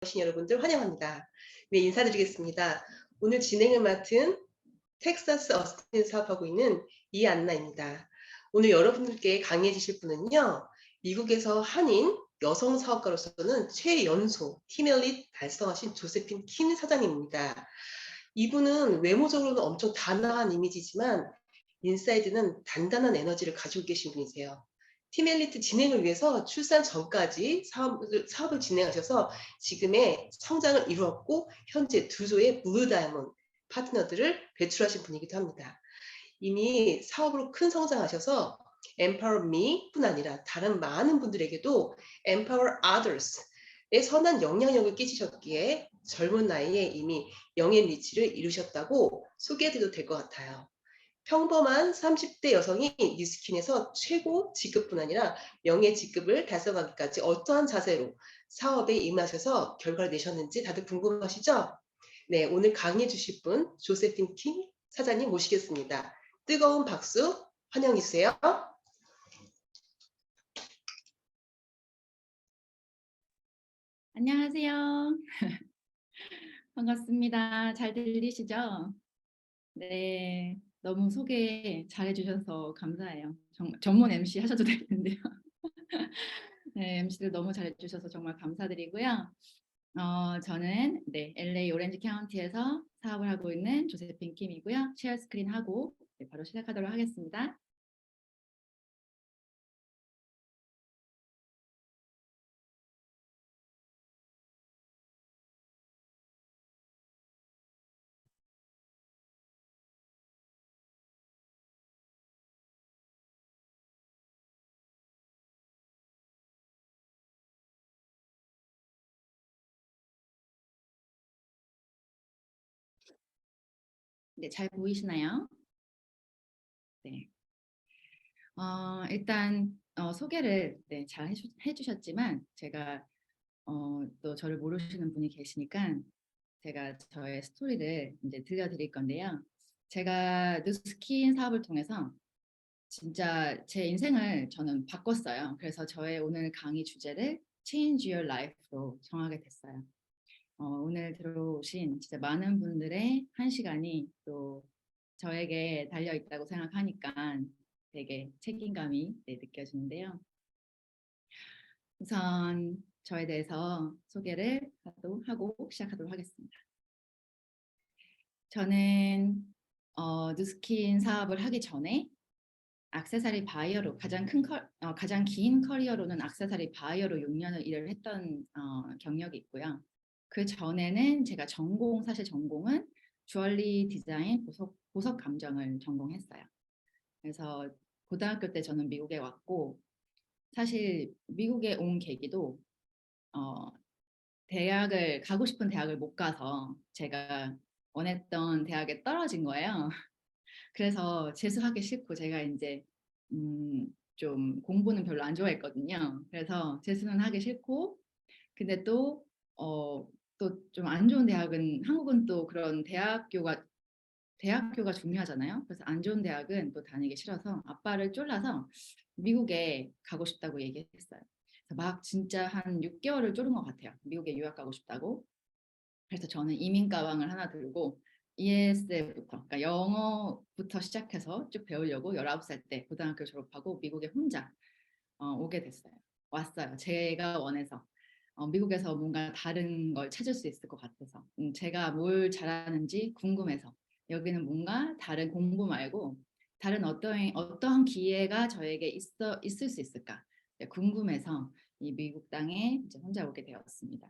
오신 여러분들 환영합니다. 네, 인사드리겠습니다. 오늘 진행을 맡은 텍사스 어스틴 사업하고 있는 이안나입니다. 오늘 여러분들께 강의해 주실 분은요, 미국에서 한인 여성 사업가로서는 최연소 티멜릿 달성하신 조세핀 킴 사장님입니다. 이분은 외모적으로는 엄청 단아한 이미지지만 인사이드는 단단한 에너지를 가지고 계신 분이세요. 팀 엘리트 진행을 위해서 출산 전까지 사업을 진행하셔서 지금의 성장을 이루었고 현재 두 조의 블루 다이아몬드 파트너들을 배출하신 분이기도 합니다. 이미 사업으로 큰 성장하셔서 Empower Me뿐 아니라 다른 많은 분들에게도 Empower Others의 선한 영향력을 끼치셨기에 젊은 나이에 이미 영예 리치를 이루셨다고 소개해드려도 될 것 같아요. 평범한 30대 여성이 뉴스킨에서 최고 직급뿐 아니라 명예 직급을 달성하기까지 어떠한 자세로 사업에 임하셔서 결과를 내셨는지 다들 궁금하시죠? 네, 오늘 강의해 주실 분 조세핀 킴 사장님 모시겠습니다. 뜨거운 박수 환영해 주세요. 안녕하세요. 반갑습니다. 잘 들리시죠? 네, 너무 소개 잘해주셔서 감사해요. 전문 MC 하셔도 되는데요. 네, MC들 너무 잘해주셔서 정말 감사드리고요. 저는 LA 오렌지 카운티에서 사업을 하고 있는 조세핀 킴이고요. 쉐어 스크린 하고 바로 시작하도록 하겠습니다. 네, 잘 보이시나요? 네. 일단 소개를 잘 해주셨지만 제가 또 저를 모르시는 분이 계시니까 제가 저의 스토리를 이제 들려드릴 건데요. 제가 뉴스킨 사업을 통해서 진짜 제 인생을 저는 바꿨어요. 그래서 저의 오늘 강의 주제를 Change Your Life로 정하게 됐어요. 오늘 들어오신 진짜 많은 분들의 한 시간이 또 저에게 달려 있다고 생각하니까 되게 책임감이 느껴지는데요. 우선 저에 대해서 소개를 하고 시작하도록 하겠습니다. 저는 뉴스킨 사업을 하기 전에 액세서리 바이어로 가장 긴 커리어로는 액세서리 바이어로 6년을 일을 했던 경력이 있고요. 그 전에는 제가 사실 전공은 주얼리 디자인 보석 감정을 전공했어요. 그래서 고등학교 때 저는 미국에 왔고 사실 미국에 온 계기도 가고 싶은 대학을 못 가서 제가 원했던 대학에 떨어진 거예요. 그래서 재수하기 싫고 제가 이제 좀 공부는 별로 안 좋아했거든요. 그래서 재수는 하기 싫고 근데 또 좀 안 좋은 대학은 한국은 또 그런 대학교가 중요하잖아요. 그래서 안 좋은 대학은 또 다니기 싫어서 아빠를 쫄라서 미국에 가고 싶다고 얘기했어요. 그래서 막 진짜 한 6개월을 쫄은 것 같아요. 미국에 유학 가고 싶다고. 그래서 저는 이민 가방을 하나 들고 ESL부터, 그러니까 영어부터 시작해서 쭉 배우려고 19살 때 고등학교 졸업하고 미국에 혼자 오게 됐어요. 왔어요. 제가 원해서. 미국에서 뭔가 다른 걸 찾을 수 있을 것 같아서. 제가 뭘 잘하는지 궁금해서. 여기는 뭔가 다른 공부 말고 다른 어떠한 기회가 저에게 있을 수 있을까 궁금해서 이 미국 땅에 이제 혼자 오게 되었습니다.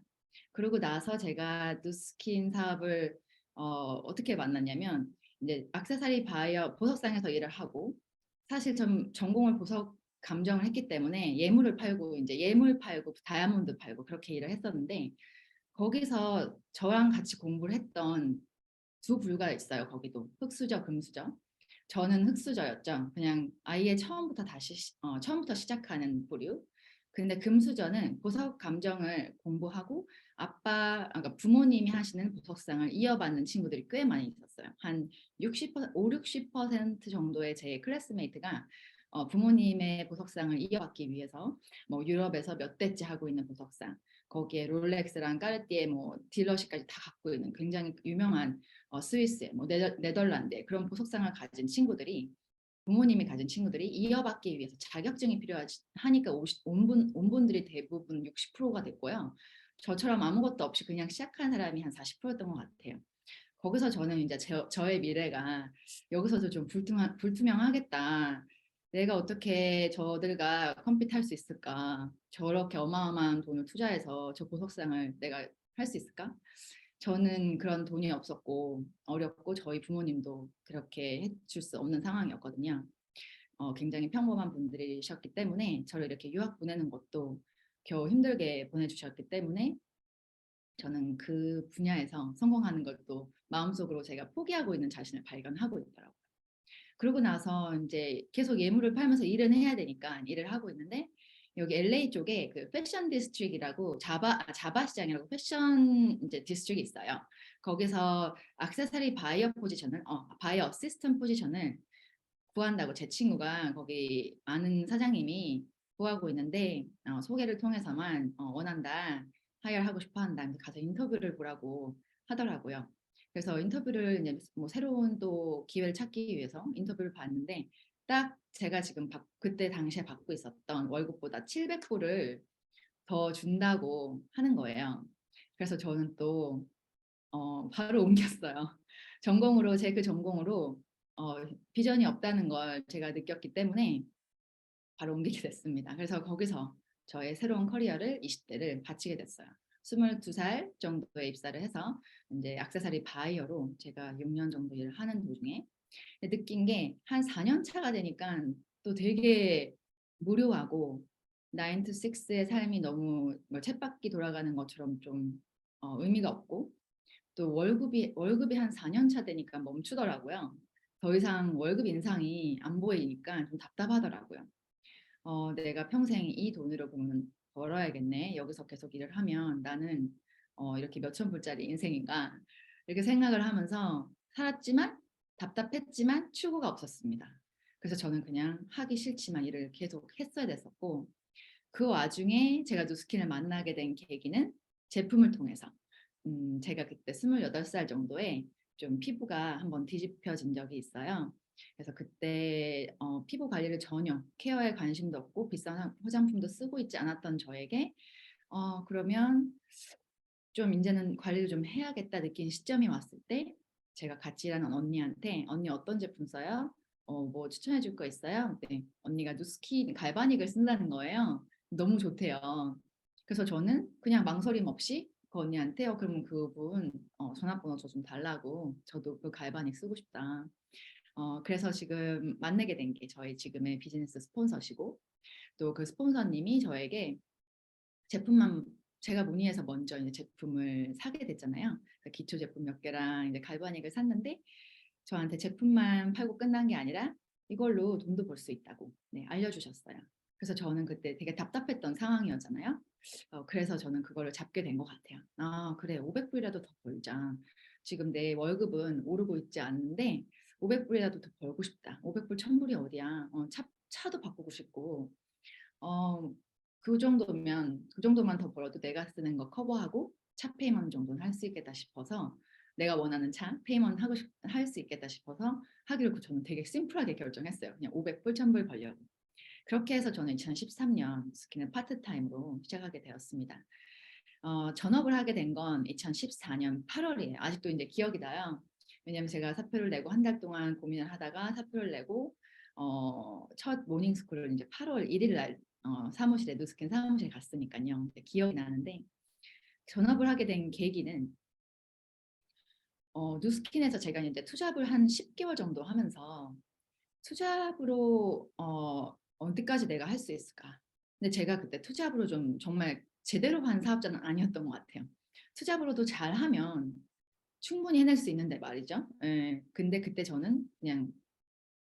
그러고 나서 제가 누스킨 사업을 어떻게 만났냐면 이제 액세서리 바이어 보석상에서 일을 하고 사실 전 전공을 보석 감정을 했기 때문에 예물 팔고 다이아몬드 팔고 그렇게 일을 했었는데 거기서 저랑 같이 공부를 했던 두 부류가 있어요. 거기도 흑수저, 금수저. 저는 흑수저였죠. 그냥 아예 처음부터 시작하는 부류. 근데 금수저는 보석 감정을 공부하고 그러니까 부모님이 하시는 보석상을 이어받는 친구들이 꽤 많이 있었어요. 한 60% 정도의 제 클래스메이트가 부모님의 보석상을 이어받기 위해서 뭐 유럽에서 몇 대째 하고 있는 보석상, 거기에 롤렉스랑 까르띠에 뭐 딜러십까지 다 갖고 있는 굉장히 유명한 스위스, 뭐 네덜란드 그런 보석상을 가진 친구들이, 부모님이 가진 친구들이 이어받기 위해서 자격증이 필요하니까 온 분들이 대부분 60%가 됐고요. 저처럼 아무것도 없이 그냥 시작한 사람이 한 40%였던 것 같아요. 거기서 저는 이제 저의 미래가 여기서도 좀 불투명하겠다. 내가 어떻게 저들과 컴핏할 수 있을까? 저렇게 어마어마한 돈을 투자해서 저 보석상을 내가 할 수 있을까? 저는 그런 돈이 없었고 어렵고 저희 부모님도 그렇게 해줄 수 없는 상황이었거든요. 굉장히 평범한 분들이셨기 때문에 저를 이렇게 유학 보내는 것도 겨우 힘들게 보내주셨기 때문에 저는 그 분야에서 성공하는 걸 또 마음속으로 제가 포기하고 있는 자신을 발견하고 있더라고요. 그러고 나서 이제 계속 예물을 팔면서 일은 해야 되니까 일을 하고 있는데, 여기 LA 쪽에 그 패션 디스트릭이라고 자바 시장이라고 패션 이제 디스트릭이 있어요. 거기서 액세서리 바이어 포지션을 바이어 어시스턴트 포지션을 구한다고 제 친구가, 거기 아는 사장님이 구하고 있는데 소개를 통해서만 원한다, 하이어하고 싶어 한다, 그래서 가서 인터뷰를 보라고 하더라고요. 그래서 인터뷰를 이제 뭐 새로운 또 기회를 찾기 위해서 인터뷰를 봤는데, 딱 제가 지금 그때 당시에 받고 있었던 월급보다 700불을 더 준다고 하는 거예요. 그래서 저는 또 바로 옮겼어요. 전공으로, 제 그 전공으로 어, 비전이 없다는 걸 제가 느꼈기 때문에 바로 옮기게 됐습니다. 그래서 거기서 저의 새로운 커리어를 20대를 바치게 됐어요. 22살 정도에 입사를 해서 이제 액세서리 바이어로 제가 6년 정도 일을 하는 도중에 느낀 게, 한 4년 차가 되니까 또 되게 무료하고 9 to 6의 삶이 너무 뭐 쳇바퀴 돌아가는 것처럼 좀 의미가 없고, 또 월급이 한 4년 차 되니까 멈추더라고요. 더 이상 월급 인상이 안 보이니까 좀 답답하더라고요. 내가 평생 이 돈으로 벌어야겠네. 여기서 계속 일을 하면 나는 이렇게 몇천 불짜리 인생인가, 이렇게 생각을 하면서 살았지만 답답했지만 추구가 없었습니다. 그래서 저는 그냥 하기 싫지만 일을 계속 했어야 됐었고, 그 와중에 제가 누스킨을 만나게 된 계기는 제품을 통해서, 제가 그때 28살 정도에 좀 피부가 한번 뒤집혀진 적이 있어요. 그래서 그때 피부 관리를 전혀, 케어에 관심도 없고 비싼 화장품도 쓰고 있지 않았던 저에게 그러면 좀 이제는 관리를 좀 해야겠다 느낀 시점이 왔을 때, 제가 같이 일하는 언니한테 "언니 어떤 제품 써요? 뭐 추천해 줄 거 있어요?" 네, 언니가 누스킨 갈바닉을 쓴다는 거예요. 너무 좋대요. 그래서 저는 그냥 망설임 없이 그 언니한테 그러면 그분 전화번호 저 좀 달라고, 저도 그 갈바닉 쓰고 싶다. 그래서 지금 만나게 된 게 저희 지금의 비즈니스 스폰서시고, 또 그 스폰서님이 저에게 제품만, 제가 문의해서 먼저 이제 제품을 사게 됐잖아요. 그 기초 제품 몇 개랑 이제 갈바닉을 샀는데, 저한테 제품만 팔고 끝난 게 아니라 이걸로 돈도 벌 수 있다고 네, 알려주셨어요. 그래서 저는 그때 되게 답답했던 상황이었잖아요. 그래서 저는 그거를 잡게 된 것 같아요. 아, 그래, 500불이라도 더 벌자. 지금 내 월급은 오르고 있지 않는데 500불이라도 더 벌고 싶다. 500불, 1000불이 어디야. 차도 바꾸고 싶고, 어, 그 정도만 더 벌어도 내가 쓰는 거 커버하고 차 페이먼트 정도는 할 수 있겠다 싶어서, 내가 원하는 차 페이먼트 할 수 있겠다 싶어서 하기로 저는 되게 심플하게 결정했어요. 그냥 500불, 1000불 벌려고. 그렇게 해서 저는 2013년 스키는 파트타임으로 시작하게 되었습니다. 전업을 하게 된 건 2014년 8월이에요. 아직도 이제 기억이 나요. 왜냐하면 제가 사표를 내고 한 달 동안 고민을 하다가 사표를 내고 첫 모닝스쿨을 이제 8월 1일 날 사무실에, 누스킨 사무실에 갔으니까요. 기억이 나는데, 전업을 하게 된 계기는 누스킨에서 제가 이제 투잡을 한 10개월 정도 하면서, 투잡으로 언제까지 내가 할 수 있을까? 근데 제가 그때 투잡으로 좀 정말 제대로 한 사업자는 아니었던 것 같아요. 투잡으로도 잘하면 충분히 해낼 수 있는데 말이죠. 예, 근데 그때 저는 그냥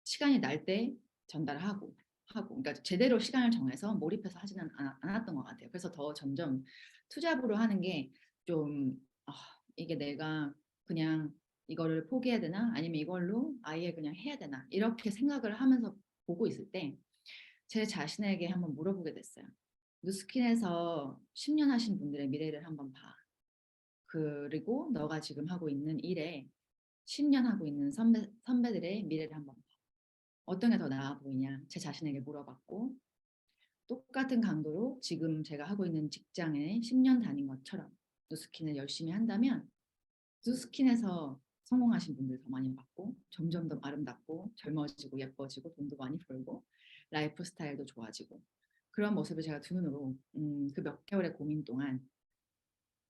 시간이 날 때 전달하고 그러니까 제대로 시간을 정해서 몰입해서 하지는 않았던 것 같아요. 그래서 더 점점 투잡으로 하는 게 좀 이게 내가 그냥 이거를 포기해야 되나, 아니면 이걸로 아예 그냥 해야 되나, 이렇게 생각을 하면서 보고 있을 때 제 자신에게 한번 물어보게 됐어요. 누스킨에서 10년 하신 분들의 미래를 한번 봐. 그리고 너가 지금 하고 있는 일에 10년 하고 있는 선배들의 미래를 한번 봐. 어떤 게 더 나아 보이냐? 제 자신에게 물어봤고 똑같은 강도로 지금 제가 하고 있는 직장에 10년 다닌 것처럼 누스킨을 열심히 한다면 누스킨에서 성공하신 분들 더 많이 봤고 점점 더 아름답고 젊어지고 예뻐지고 돈도 많이 벌고 라이프 스타일도 좋아지고 그런 모습을 제가 두 눈으로 그 몇 개월의 고민 동안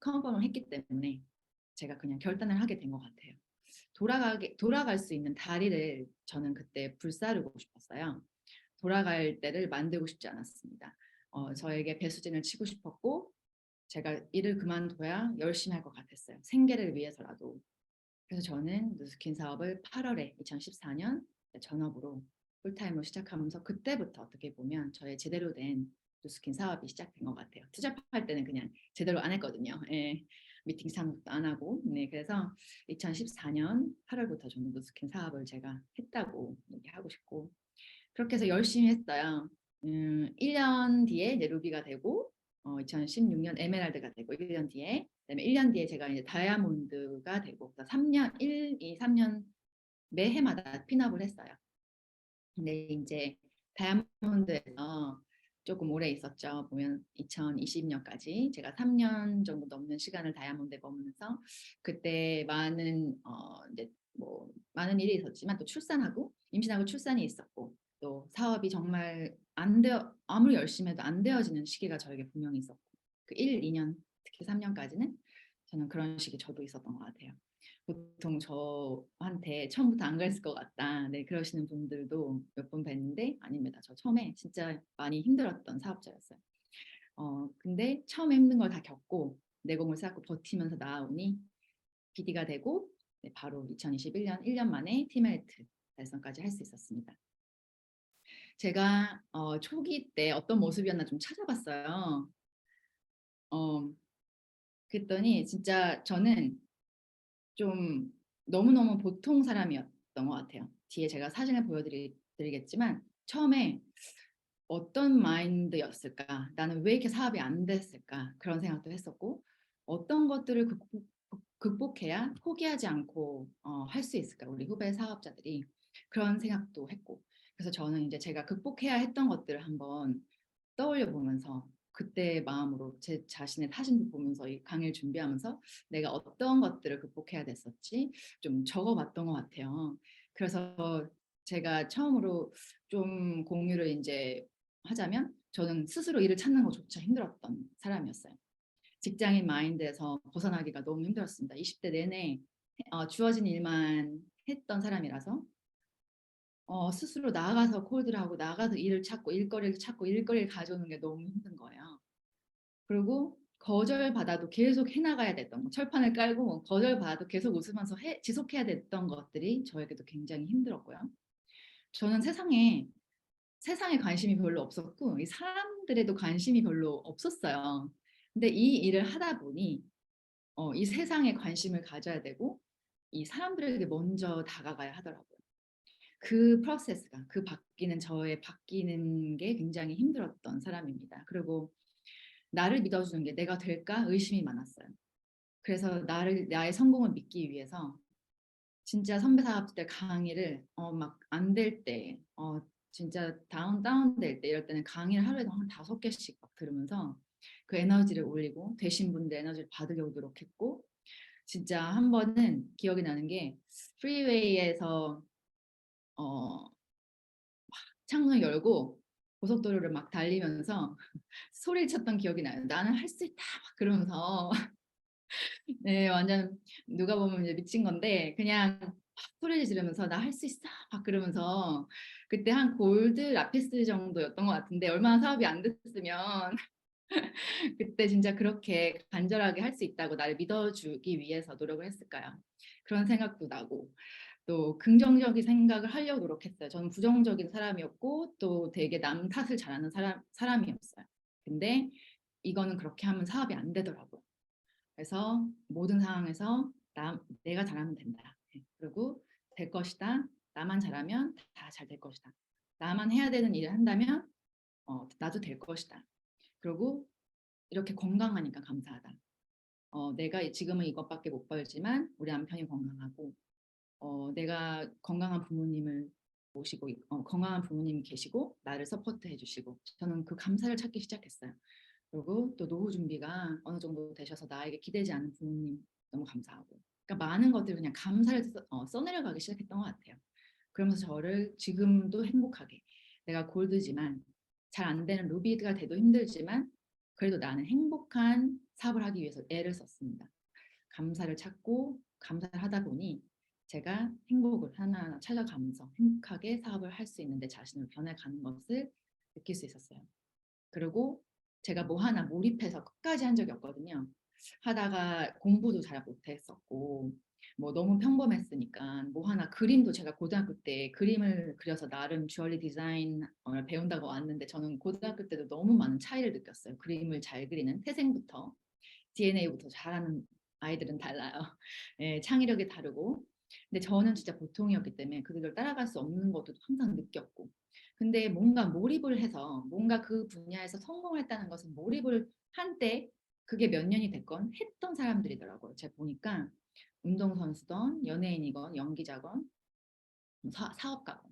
컨펌을 했기 때문에 제가 그냥 결단을 하게 된 것 같아요. 돌아갈 수 있는 다리를 저는 그때 불사르고 싶었어요. 돌아갈 때를 만들고 싶지 않았습니다. 저에게 배수진을 치고 싶었고 제가 일을 그만둬야 열심히 할 것 같았어요. 생계를 위해서라도. 그래서 저는 누스킨 사업을 8월에 2014년 전업으로 풀타임으로 시작하면서 그때부터 어떻게 보면 저의 제대로 된 누스킨 사업이 시작된 것 같아요. 투잡할 때는 그냥 제대로 안 했거든요. 예. 미팅 참석도 안 하고. 네, 그래서 2014년 8월부터 저는 누스킨 사업을 제가 했다고 얘기하고 싶고 그렇게 해서 열심히 했어요. 1년 뒤에 이제 루비가 되고 2016년 에메랄드가 되고 1년 뒤에 그다음에 1년 뒤에 제가 이제 다이아몬드가 되고 3년 1, 2, 3년 매해마다 핀업을 했어요. 근데 이제 다이아몬드에서 조금 오래 있었죠. 보면 2020년까지 제가 3년 정도 넘는 시간을 다이아몬드에 머무면서 그때 많은 이제 뭐 많은 일이 있었지만 또 출산하고 임신하고 출산이 있었고 또 사업이 정말 안 되어 아무리 열심히 해도 안 되어지는 시기가 저에게 분명히 있었고 그 1, 2년 특히 3년까지는 저는 그런 시기 저도 있었던 것 같아요. 보통 저한테 처음부터 안 그랬을 것 같다. 네, 그러시는 분들도 몇 번 뵀는데 아닙니다. 저 처음에 진짜 많이 힘들었던 사업자였어요. 근데 처음에 힘든 걸 다 겪고 내공을 쌓고 버티면서 나아오니 BD가 되고 네, 바로 2021년 1년 만에 팀헬트 달성까지 할 수 있었습니다. 제가 초기 때 어떤 모습이었나 좀 찾아봤어요. 어, 그랬더니 진짜 저는 좀 너무너무 보통 사람이었던 것 같아요. 뒤에 제가 사진을 보여드리겠지만 처음에 어떤 마인드였을까? 나는 왜 이렇게 사업이 안 됐을까? 그런 생각도 했었고 어떤 것들을 극복해야 포기하지 않고 할 수 있을까? 우리 후배 사업자들이 그런 생각도 했고 그래서 저는 이제 제가 극복해야 했던 것들을 한번 떠올려 보면서 그때 마음으로 제 자신의 사진도 보면서 이 강의를 준비하면서 내가 어떤 것들을 극복해야 됐었지 좀 적어봤던 것 같아요. 그래서 제가 처음으로 좀 공유를 이제 하자면 저는 스스로 일을 찾는 것조차 힘들었던 사람이었어요. 직장인 마인드에서 벗어나기가 너무 힘들었습니다. 20대 내내 주어진 일만 했던 사람이라서 스스로 나가서 콜드를 하고 나가서 일을 찾고 일거리를 가져오는 게 너무 힘든 거예요. 그리고 거절받아도 계속 해나가야 됐던 거. 철판을 깔고 거절받아도 계속 웃으면서 지속해야 됐던 것들이 저에게도 굉장히 힘들었고요. 저는 세상에 관심이 별로 없었고 이 사람들에도 관심이 별로 없었어요. 근데 이 일을 하다 보니 이 세상에 관심을 가져야 되고 이 사람들에게 먼저 다가가야 하더라고요. 그 프로세스가 저의 바뀌는 게 굉장히 힘들었던 사람입니다. 그리고 나를 믿어주는 게 내가 될까 의심이 많았어요. 그래서 나의 성공을 믿기 위해서 진짜 선배 사업들 강의를 막 안 될 때, 진짜 다운될 때 이럴 때는 강의를 하루에 한 5개씩 막 들으면서 그 에너지를 올리고 되신 분들 에너지를 받으려고 노력했고 진짜 한 번은 기억이 나는 게 프리웨이에서 어, 창문을 열고 고속도로를 막 달리면서 소리를 쳤던 기억이 나요. 나는 할 수 있다 막 그러면서 네, 완전 누가 보면 이제 미친 건데 그냥 막 소리 지르면서 나 할 수 있어 막 그러면서 그때 한 골드 라피스 정도였던 것 같은데 얼마나 사업이 안 됐으면 그때 진짜 그렇게 간절하게 할 수 있다고 나를 믿어주기 위해서 노력을 했을까요? 그런 생각도 나고 또 긍정적인 생각을 하려고 노력했어요. 저는 부정적인 사람이었고 또 되게 남 탓을 잘하는 사람이었어요. 근데 이거는 그렇게 하면 사업이 안 되더라고요. 그래서 모든 상황에서 내가 잘하면 된다. 네. 그리고 될 것이다. 나만 잘하면 다 잘 될 것이다. 나만 해야 되는 일을 한다면 나도 될 것이다. 그리고 이렇게 건강하니까 감사하다. 내가 지금은 이것밖에 못 벌지만 우리 남편이 건강하고 내가 건강한 부모님을 모시고 건강한 부모님이 계시고 나를 서포트해 주시고 저는 그 감사를 찾기 시작했어요. 그리고 또 노후 준비가 어느 정도 되셔서 나에게 기대지 않는 부모님 너무 감사하고 그러니까 많은 것들을 그냥 감사를 써내려가기 시작했던 것 같아요. 그러면서 저를 지금도 행복하게 내가 골드지만 잘 안 되는 루비가 돼도 힘들지만 그래도 나는 행복한 사업을 하기 위해서 애를 썼습니다. 감사를 찾고 감사를 하다 보니 제가 행복을 하나하나 찾아가면서 행복하게 사업을 할 수 있는 내 자신을 변해가는 것을 느낄 수 있었어요. 그리고 제가 뭐 하나 몰입해서 끝까지 한 적이 없거든요. 하다가 공부도 잘 못했었고 뭐 너무 평범했으니까 뭐 하나 그림도 제가 고등학교 때 그림을 그려서 나름 주얼리 디자인을 배운다고 왔는데 저는 고등학교 때도 너무 많은 차이를 느꼈어요. 그림을 잘 그리는 태생부터 DNA부터 잘하는 아이들은 달라요. 예, 창의력이 다르고. 근데 저는 진짜 보통이었기 때문에 그들을 따라갈 수 없는 것도 항상 느꼈고. 근데 뭔가 몰입을 해서 뭔가 그 분야에서 성공했다는 것은 몰입을 한 때 그게 몇 년이 됐건 했던 사람들이더라고요. 제가 보니까 운동선수건, 연예인이건, 연기자건, 사업가건.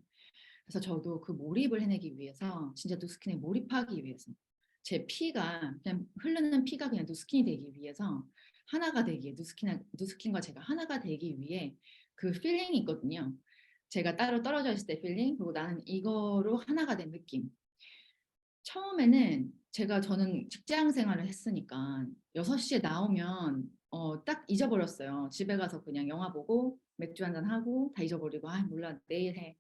그래서 저도 그 몰입을 해내기 위해서 진짜 누스킨에 몰입하기 위해서 제 피가 그냥 흐르는 피가 그냥 누스킨이 되기 위해서 하나가 되기 위해 누스킨과 제가 하나가 되기 위해 그 필링이 있거든요. 제가 따로 떨어져 있을 때 필링 그리고 나는 이거로 하나가 된 느낌. 처음에는 저는 직장 생활을 했으니까 6시에 나오면 딱 잊어버렸어요. 집에 가서 그냥 영화 보고 맥주 한잔 하고 다 잊어버리고 아 몰라 내일 해.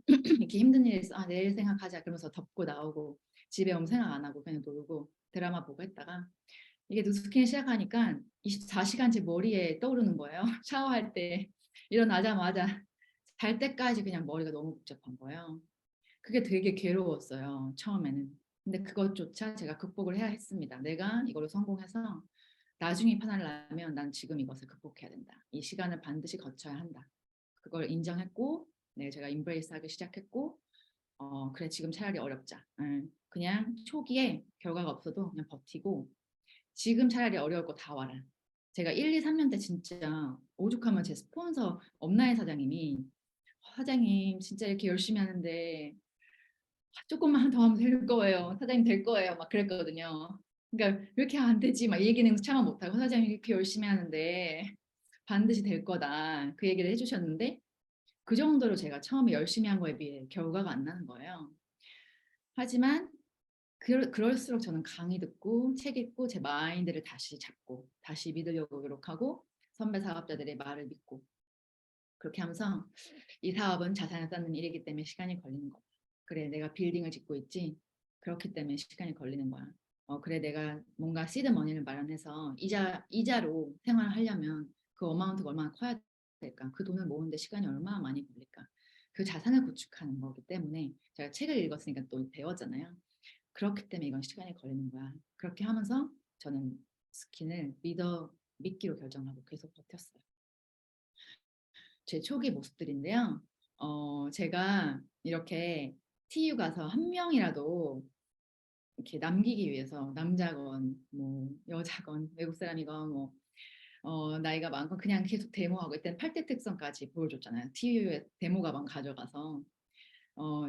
이렇게 힘든 일 있어. 아, 내일 생각하자. 그러면서 덮고 나오고 집에 오면 생각 안 하고 그냥 놀고 드라마 보고 했다가 이게 누스킨 시작하니까 24시간 제 머리에 떠오르는 거예요. 샤워할 때 일어나자마자 잘 때까지 그냥 머리가 너무 복잡한 거예요. 그게 되게 괴로웠어요. 처음에는. 근데 그것조차 제가 극복을 해야 했습니다. 내가 이걸로 성공해서 나중에 편안을 나면 난 지금 이것을 극복해야 된다. 이 시간을 반드시 거쳐야 한다. 그걸 인정했고 네, 제가 임브레이스 하기 시작했고 그래 지금 차라리 어렵자. 그냥 초기에 결과가 없어도 그냥 버티고 지금 차라리 어려울 거 다 와라. 제가 1, 2, 3년 때 진짜 오죽하면 제 스폰서 엄나의 사장님이 사장님 진짜 이렇게 열심히 하는데 조금만 더 하면 될 거예요. 사장님 될 거예요. 막 그랬거든요. 그러니까 왜 이렇게 안 되지? 막 이 얘기는 참아 못하고 사장님 이렇게 열심히 하는데 반드시 될 거다. 그 얘기를 해주셨는데 그 정도로 제가 처음에 열심히 한 거에 비해 결과가 안 나는 거예요. 하지만 그럴수록 저는 강의 듣고 책 읽고 제 마인드를 다시 잡고 다시 믿으려고 노력하고 선배 사업자들의 말을 믿고 그렇게 하면서 이 사업은 자산을 쌓는 일이기 때문에 시간이 걸리는 거다. 그래 내가 빌딩을 짓고 있지. 그렇기 때문에 시간이 걸리는 거야. 그래 내가 뭔가 시드 머니를 마련해서 이자로 생활을 하려면 그 어마운트가 얼마나 커야 될까? 그 돈을 모으는데 시간이 얼마나 많이 걸릴까? 그 자산을 구축하는 거기 때문에 제가 책을 읽었으니까 또 배웠잖아요. 그렇기 때문에 이건 시간이 걸리는 거야. 그렇게 하면서 저는 스킨을 믿기로 결정하고 계속 버텼어요. 제 초기 모습들인데요. 제가 이렇게 TU 가서 한 명이라도 이렇게 남기기 위해서 남자건 뭐 여자건 외국 사람이건 뭐 나이가 많건 그냥 계속 데모하고 일단 8대 특성까지 보여줬잖아요. TU에 데모 가방 가져가서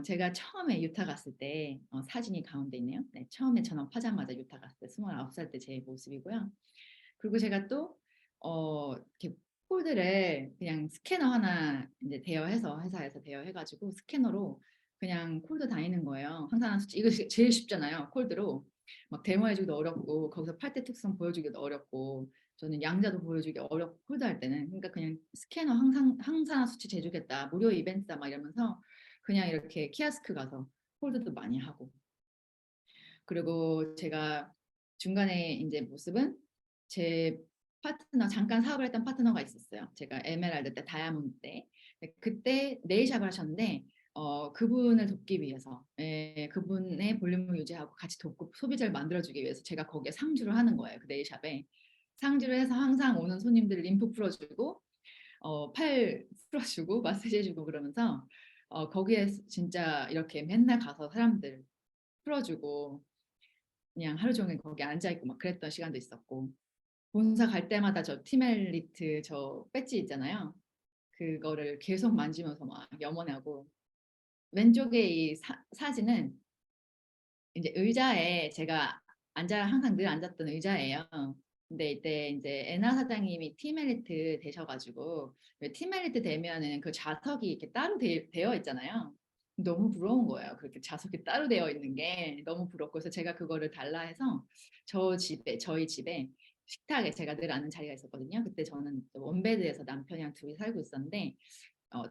제가 처음에 유타 갔을 때 사진이 가운데 있네요. 네, 처음에 전업하자마자 유타 갔을 때 29살 때 제 모습이고요. 그리고 제가 또 이렇게 콜드를 그냥 스캐너 하나 이제 대여해서 회사에서 대여해가지고 스캐너로 그냥 콜드 다니는 거예요. 항상 수치 이거 제일 쉽잖아요. 콜드로 막 데모해주기도 어렵고 거기서 8대 특성 보여주기도 어렵고 저는 양자도 보여주기 어렵고 콜드 할 때는 그러니까 그냥 스캐너 항상 수치 재주겠다 무료 이벤트다 막 이러면서 그냥 이렇게 키아스크 가서 콜드도 많이 하고 그리고 제가 중간에 이제 모습은 제 파트너 잠깐 사업을 했던 파트너가 있었어요. 제가 에메랄드 때 다이아몬드 때 그때 네일샵을 하셨는데 그분을 돕기 위해서 그분의 볼륨을 유지하고 같이 돕고 소비자를 만들어주기 위해서 제가 거기에 상주를 하는 거예요. 그 네일샵에 상주를 해서 항상 오는 손님들 림프 풀어주고 팔 풀어주고 마사지 해주고 그러면서 거기에 진짜 이렇게 맨날 가서 사람들 풀어주고 그냥 하루 종일 거기 앉아 있고 막 그랬던 시간도 있었고 본사 갈 때마다 저 티멜리트 저 배지 있잖아요. 그거를 계속 만지면서 막 염원하고 왼쪽에 이 사진은 이제 의자에 제가 항상 늘 앉았던 의자예요. 근데 이때 이제 애나 사장님이 티멜리트 되셔가지고 티멜리트 되면은 그 좌석이 이렇게 따로 되어 있잖아요. 너무 부러운 거예요. 그렇게 좌석이 따로 되어 있는 게 너무 부럽고 그래서 제가 그거를 달라 해서 저희 집에 식탁에 제가 늘 앉는 자리가 있었거든요. 그때 저는 원베드에서 남편이랑 둘이 살고 있었는데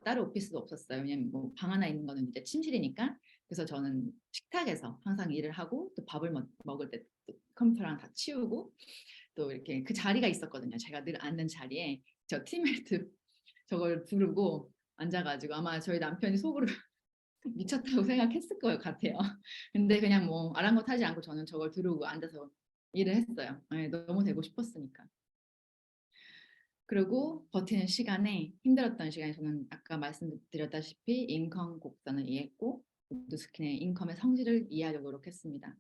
따로 오피스도 없었어요. 왜냐면 뭐 방 하나 있는 거는 이제 침실이니까. 그래서 저는 식탁에서 항상 일을 하고 또 밥을 먹을 때 또 컴퓨터랑 다 치우고 또 이렇게 그 자리가 있었거든요. 제가 늘 앉는 자리에 저 티멜트 저걸 두르고 앉아가지고 아마 저희 남편이 속으로 미쳤다고 생각했을 것 같아요. 근데 그냥 뭐 아랑곳하지 않고 저는 저걸 두르고 앉아서 일을 했어요. 네, 너무 되고 싶었으니까. 그리고 버티는 시간에 힘들었던 시간에 저는 아까 말씀드렸다시피 인컴 곡선을 이해했고 누스킨의 인컴의 성질을 이해하려고 노력했습니다.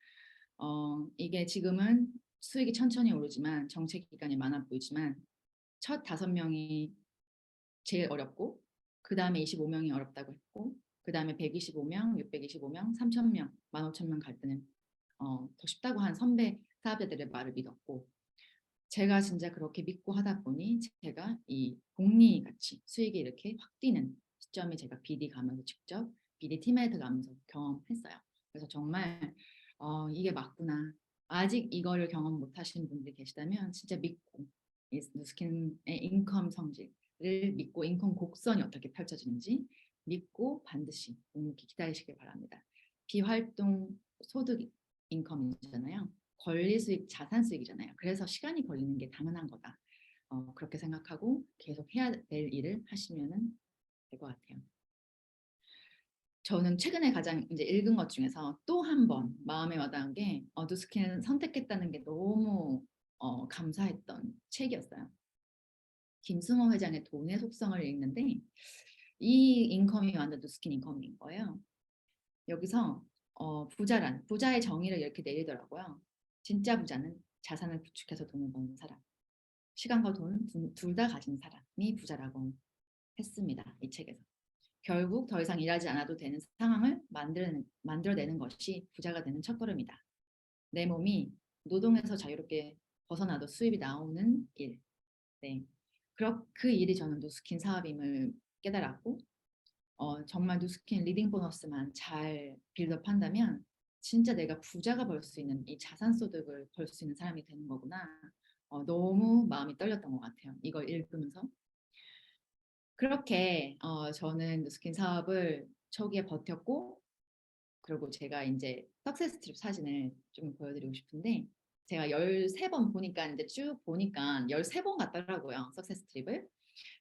이게 지금은 수익이 천천히 오르지만 정책 기간이 많아 보이지만 첫 5명이 제일 어렵고 그 다음에 25명이 어렵다고 했고 그 다음에 125명, 625명, 3,000명, 15,000명 갈 때는 더 쉽다고 한 선배 사업자들의 말을 믿었고 제가 진짜 그렇게 믿고 하다 보니 제가 이 복리 같이 수익이 이렇게 확 뛰는 시점에 제가 BD 가면서 직접 BD 팀메이트 가면서 경험했어요. 그래서 정말 이게 맞구나. 아직 이거를 경험 못 하시는 분들이 계시다면 진짜 믿고 이 누스킨의 인컴 성질을 믿고 인컴 곡선이 어떻게 펼쳐지는지 믿고 반드시 묵묵히 기다리시길 바랍니다. 비활동 소득 인컴이잖아요. 권리 수익, 자산 수익이잖아요. 그래서 시간이 걸리는 게 당연한 거다. 그렇게 생각하고 계속 해야 될 일을 하시면 될 것 같아요. 저는 최근에 가장 이제 읽은 것 중에서 또 한 번 마음에 와닿은 게 누스킨을 선택했다는 게 너무 감사했던 책이었어요. 김승호 회장의 돈의 속성을 읽는데 이 인컴이 완전 누스킨 인컴인 거예요. 여기서 부자의 정의를 이렇게 내리더라고요. 진짜 부자는 자산을 구축해서 돈을 버는 사람. 시간과 돈을 둘 다 가진 사람이 부자라고 했습니다. 이 책에서. 결국 더 이상 일하지 않아도 되는 상황을 만들어내는 것이 부자가 되는 첫걸음이다. 내 몸이 노동에서 자유롭게 벗어나도 수입이 나오는 일. 네. 그 일이 저는 누스킨 사업임을 깨달았고 정말 누스킨 리딩 보너스만 잘 빌드업한다면 진짜 내가 부자가 벌 수 있는 이 자산 소득을 벌 수 있는 사람이 되는 거구나. 너무 마음이 떨렸던 것 같아요. 이걸 읽으면서. 그렇게 저는 누스킨 사업을 초기에 버텼고 그리고 제가 이제 석세스 트립 사진을 좀 보여드리고 싶은데 제가 13번 보니까 이제 쭉 보니까 13번 같더라고요. 석세스 트립을.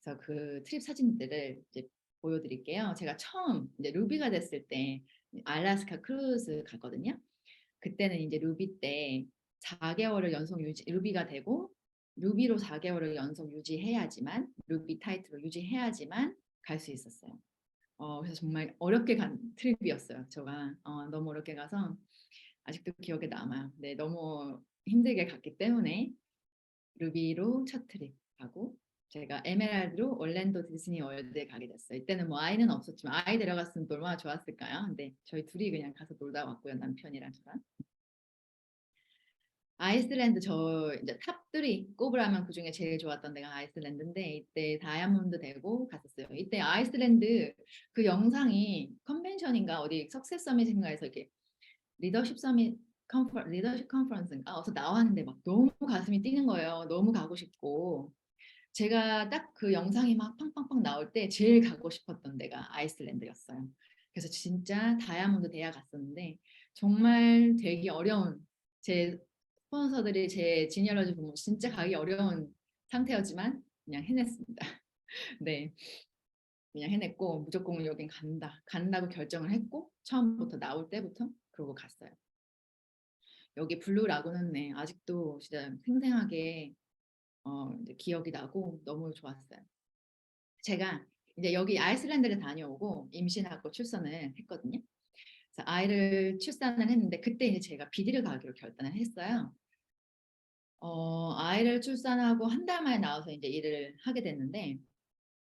그래서 그 트립 사진들을 이제 보여드릴게요. 제가 처음 이제 루비가 됐을 때 알래스카 크루즈 갔거든요. 그때는 이제 루비 때 4개월을 연속 루비가 되고 루비로 4개월을 연속 유지해야지만 루비 타이틀을 유지해야지만 갈 수 있었어요. 그래서 정말 어렵게 간 트립이었어요. 제가 너무 어렵게 가서 아직도 기억에 남아요. 네, 너무 힘들게 갔기 때문에 루비로 첫 트립 가고 제가 에메랄드로 orlando 디즈니 월드에 가게 됐어요. 이때는 뭐 아이는 없었지만 아이 데려갔으면 또 얼마나 좋았을까요? 근데 저희 둘이 그냥 가서 놀다 왔고요. 남편이랑 저랑. 아이슬란드 저 이제 탑3 꼽으라면 그중에 제일 좋았던 데가 아이슬란드인데 이때 다이아몬드 대고 갔었어요. 이때 아이슬란드 그 영상이 컨벤션인가 어디 석세스 서밋인가에서 이렇게 리더십 컨퍼런스인가 어서 나왔는데 막 너무 가슴이 뛰는 거예요. 너무 가고 싶고 제가 딱 그 영상이 막 팡팡팡 나올 때 제일 가고 싶었던 데가 아이슬란드였어요. 그래서 진짜 다이아몬드 대야 갔었는데 정말 되게 어려운 제 스폰서들이 제 지니어러지 보면 진짜 가기 어려운 상태였지만 그냥 해냈습니다. 네, 그냥 해냈고 무조건 여긴 간다고 결정을 했고 처음부터 나올 때부터 그러고 갔어요. 여기 블루 라군은 네, 아직도 진짜 생생하게 이제 기억이 나고 너무 좋았어요. 제가 이제 여기 아이슬란드를 다녀오고 임신하고 출산을 했거든요. 그래서 아이를 출산을 했는데 그때 이제 제가 BD를 가기로 결단을 했어요. 아이를 출산하고 한 달 만에 나와서 이제 일을 하게 됐는데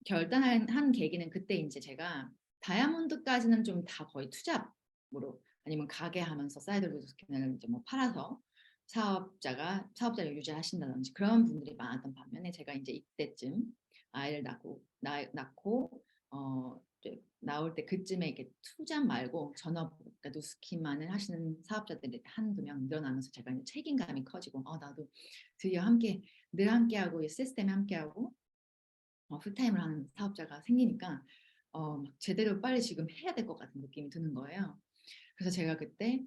결단한 계기는 그때 이제 제가 다이아몬드까지는 좀 다 거의 투잡으로 아니면 가게 하면서 사이드 루스킨을 이제 뭐 팔아서 사업자를 유지하신다든지 그런 분들이 많았던 반면에 제가 이제 이때쯤 아이를 낳고 이제 나올 때 그쯤에 이렇게 투잡 말고 전업 그러니까 누스킨만을 하시는 사업자들이 한두 명 늘어나면서 제가 이제 책임감이 커지고 나도 드디어 늘 함께하고 이 시스템에 함께하고 풀타임을 하는 사업자가 생기니까 막 제대로 빨리 지금 해야 될 것 같은 느낌이 드는 거예요. 그래서 제가 그때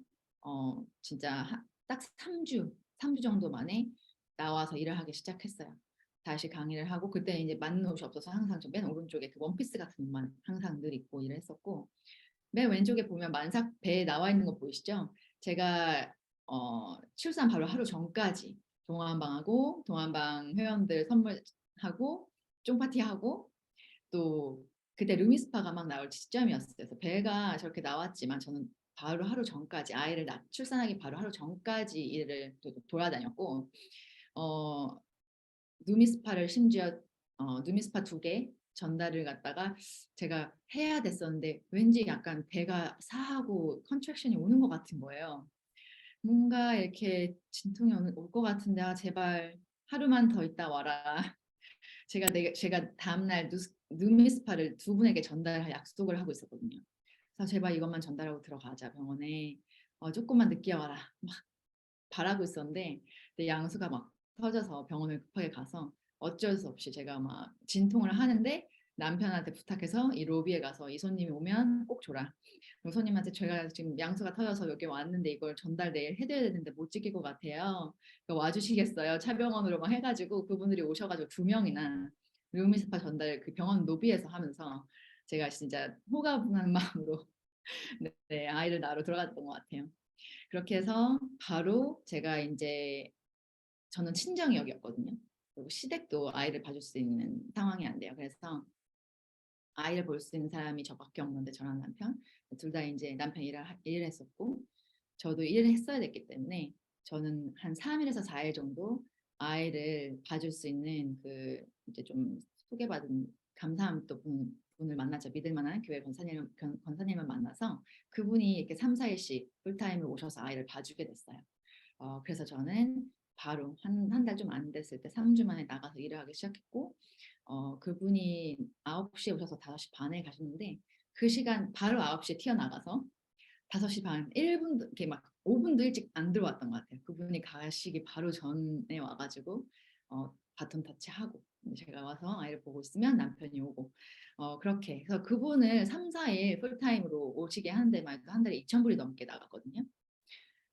진짜 딱 3주 정도 만에 나와서 일을 하기 시작했어요. 다시 강의를 하고 그때 이제 맞는 옷이 없어서 항상 저 맨 오른쪽에 그 원피스 같은 옷만 항상 늘 입고 일을 했었고 맨 왼쪽에 보면 만삭 배에 나와 있는 거 보이시죠? 제가 출산 바로 하루 전까지 동안방 회원들 선물하고 쫑파티하고 또 그때 루미스파가 막 나올 시점이었어요. 그래서 배가 저렇게 나왔지만 저는 바로 하루 전까지 출산하기 바로 하루 전까지 일을 돌아다녔고 어, 누미스파를 심지어 누미스파 2개 전달을 갖다가 제가 해야 됐었는데 왠지 약간 배가 사하고 컨트랙션이 오는 것 같은 거예요. 뭔가 이렇게 진통이 올 것 같은데 제발 하루만 더 있다 와라. 제가 다음날 누미스파를 2분에게 전달할 약속을 하고 있었거든요. 그래서 제발 이것만 전달하고 들어가자 병원에. 조금만 늦게 와라. 막 바라고 있었는데 양수가 막 터져서 병원을 급하게 가서 어쩔 수 없이 제가 막 진통을 하는데 남편한테 부탁해서 이 로비에 가서 이 손님이 오면 꼭 줘라. 그럼 손님한테 제가 지금 양수가 터져서 여기 왔는데 이걸 전달 내일 해드려야 되는데 못 지킬 것 같아요. 그러니까 와주시겠어요? 차병원으로 막 해가지고 그분들이 오셔가지고 2명이나 루미스파 전달 그 병원 로비에서 하면서 제가 진짜 호가분한 마음으로 네, 아이를 낳으러 들어갔던 것 같아요. 그렇게 해서 바로 제가 이제 저는 친정역이었거든요. 그리고 시댁도 아이를 봐줄 수 있는 상황이 안 돼요. 그래서 아이를 볼 수 있는 사람이 저밖에 없는데 저랑 남편 둘 다 이제 남편 일을 했었고 저도 일을 했어야 됐기 때문에 저는 한 3일에서 4일 정도 아이를 봐줄 수 있는 그 이제 좀 소개받은 감사함 또 분을 만나죠. 믿을 만한 교회 권사님을 만나서 그분이 이렇게 3, 4일씩 풀타임으로 오셔서 아이를 봐주게 됐어요. 그래서 저는 바로 한 달 좀 안 됐을 때 3주 만에 나가서 일을 하기 시작했고 그분이 9시에 오셔서 5시 반에 가셨는데 그 시간 바로 9시에 튀어나가서 5시 반 1분도 이렇게 막 5분도 일찍 안 들어왔던 것 같아요. 그분이 가시기 바로 전에 와가지고 바톤 터치하고 제가 와서 아이를 보고 있으면 남편이 오고 그렇게 그래서 그분을 3, 4일 풀타임으로 오시게 하는데 만 한 달에 2,000불이 넘게 나갔거든요.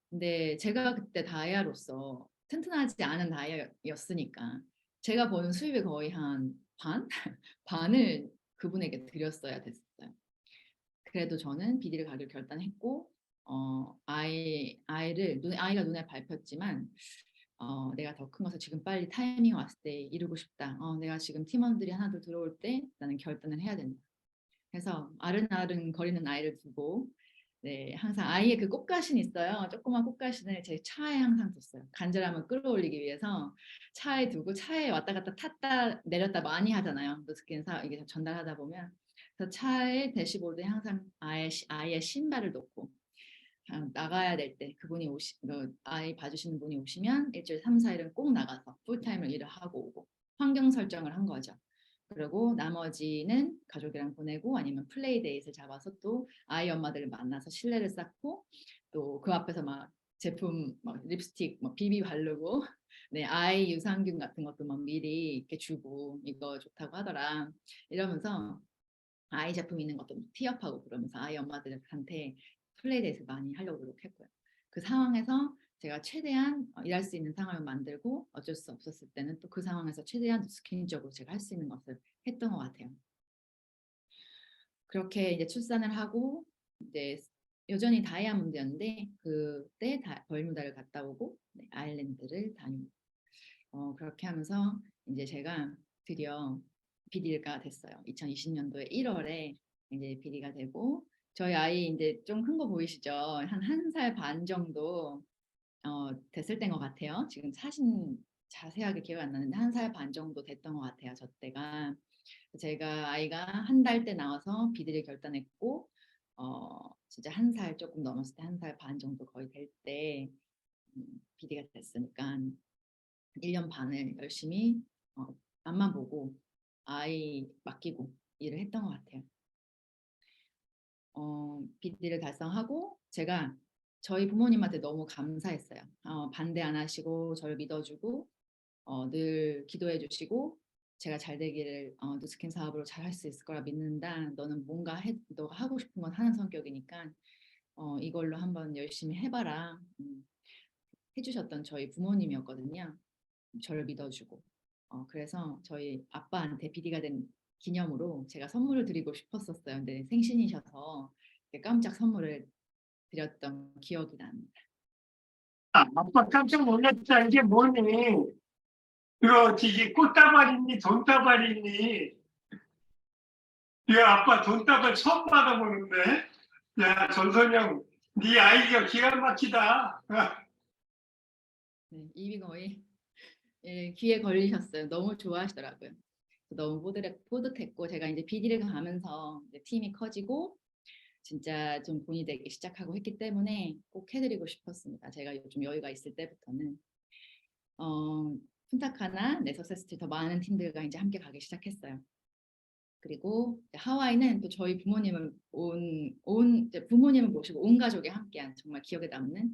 근데 제가 그때 다이아로서 튼튼하지 않은 다이아였으니까 제가 버는 수입의 거의 한 반? 반을 그분에게 드렸어야 됐어요. 그래도 저는 BD를 가기로 결단했고 아이가 눈에 밟혔지만 내가 더 큰 것을 지금 빨리 타이밍이 왔을 때 이루고 싶다. 내가 지금 팀원들이 하나둘 들어올 때 나는 결단을 해야 된다. 그래서 아른아른 거리는 아이를 두고 네, 항상 아이의 그 꽃가신 있어요. 조그만 꽃가신을 제 차에 항상 뒀어요. 간절함을 끌어올리기 위해서 차에 두고 차에 왔다 갔다 탔다 내렸다 많이 하잖아요. 노스킨사 이게 전달하다 보면 그래서 차에 대시보드에 항상 아이의 신발을 놓고 나가야 될 때 그분이 아이 봐주시는 분이 오시면 일주일에 3, 4일은 꼭 나가서 풀타임을 일을 하고 오고 환경 설정을 한 거죠. 그리고 나머지는 가족이랑 보내고 아니면 플레이데이트를 잡아서 또 아이 엄마들을 만나서 신뢰를 쌓고 또 그 앞에서 막 제품 막 립스틱 막 비비 바르고 네 아이 유산균 같은 것도 막 미리 이렇게 주고 이거 좋다고 하더라 이러면서 아이 제품 있는 것도 티업하고 그러면서 아이 엄마들한테 플레이데이트 많이 하려고 노력했고요. 그 상황에서 제가 최대한 일할 수 있는 상황을 만들고 어쩔 수 없었을 때는 또 그 상황에서 최대한 스킨적으로 제가 할 수 있는 것을 했던 것 같아요. 그렇게 이제 출산을 하고 이제 여전히 다이아몬드였는데 그때 버뮤다를 갔다 오고 네, 아일랜드를 다니고 그렇게 하면서 이제 제가 드디어 BD가 됐어요. 2020년도에 1월에 이제 BD가 되고 저희 아이 이제 좀 큰 거 보이시죠? 한 1살 반 정도 됐을 때인 것 같아요. 지금 사진 자세하게 기억이 안 나는데 1살 반 정도 됐던 것 같아요. 저 때가. 제가 아이가 1달 때 나와서 비디를 결단했고 진짜 1살 조금 넘었을 때 1살 반 정도 거의 될 때 비디가 됐으니까 1년 반을 열심히 앞만 보고 아이 맡기고 일을 했던 것 같아요. 비디를 달성하고 제가 저희 부모님한테 너무 감사했어요. 반대 안 하시고 저를 믿어주고 늘 기도해 주시고 제가 잘 되기를 누스킨 사업으로 잘 할 수 있을 거라 믿는다. 너는 뭔가 너가 하고 싶은 건 하는 성격이니까 이걸로 한번 열심히 해봐라. 해주셨던 저희 부모님이었거든요. 저를 믿어주고 그래서 저희 아빠한테 비디가 된 기념으로 제가 선물을 드리고 싶었었어요. 근데 생신이셔서 깜짝 선물을 드렸던 기억이 납니다. 아빠 깜짝 놀랐다. 이게 뭐니? 이거 저기 꽃다발이니 돈다발이니? 야, 아빠 돈다발 처음 받아보는데? 야, 전선영, 네 아이디어 기가 막히다. 네, 입이 거의 귀에 걸리셨어요. 너무 좋아하시더라고요. 너무 뿌듯했고 제가 이제 비디를 가면서 이제 팀이 커지고 진짜 좀 돈이 되기 시작하고 했기 때문에 꼭 해드리고 싶었습니다. 제가 요즘 여유가 있을 때부터는 푼타카나 네서세스티 더 많은 팀들과 이제 함께 가기 시작했어요. 그리고 하와이는 또 저희 부모님을 부모님을 모시고 온 가족이 함께한 정말 기억에 남는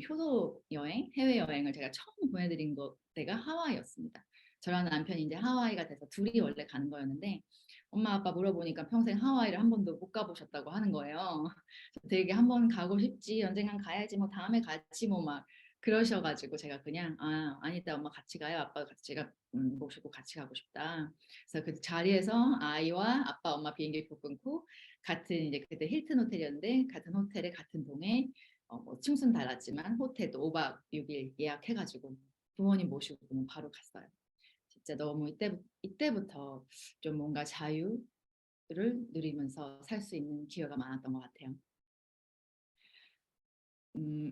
효도 여행, 해외 여행을 제가 처음 보내드린 때가 하와이였습니다. 저랑 남편이 이제 하와이가 돼서 둘이 원래 가는 거였는데 엄마 아빠 물어보니까 평생 하와이를 한 번도 못 가보셨다고 하는 거예요. 되게 한번 가고 싶지, 언젠간 가야지, 뭐 다음에 같이 뭐 막 그러셔가지고 제가 그냥 아니다 엄마 같이 가요. 아빠 같이 제가 모시고 같이 가고 싶다. 그래서 그 자리에서 아이와 아빠 엄마 비행기표 끊고 같은 이제 그때 힐튼 호텔이었는데 같은 호텔에 같은 동에 뭐 층수는 달랐지만 호텔도 5박 6일 예약해가지고 부모님 모시고 그냥 바로 갔어요. 진짜 너무 이때부터 좀 뭔가 자유를 누리면서 살 수 있는 기회가 많았던 것 같아요.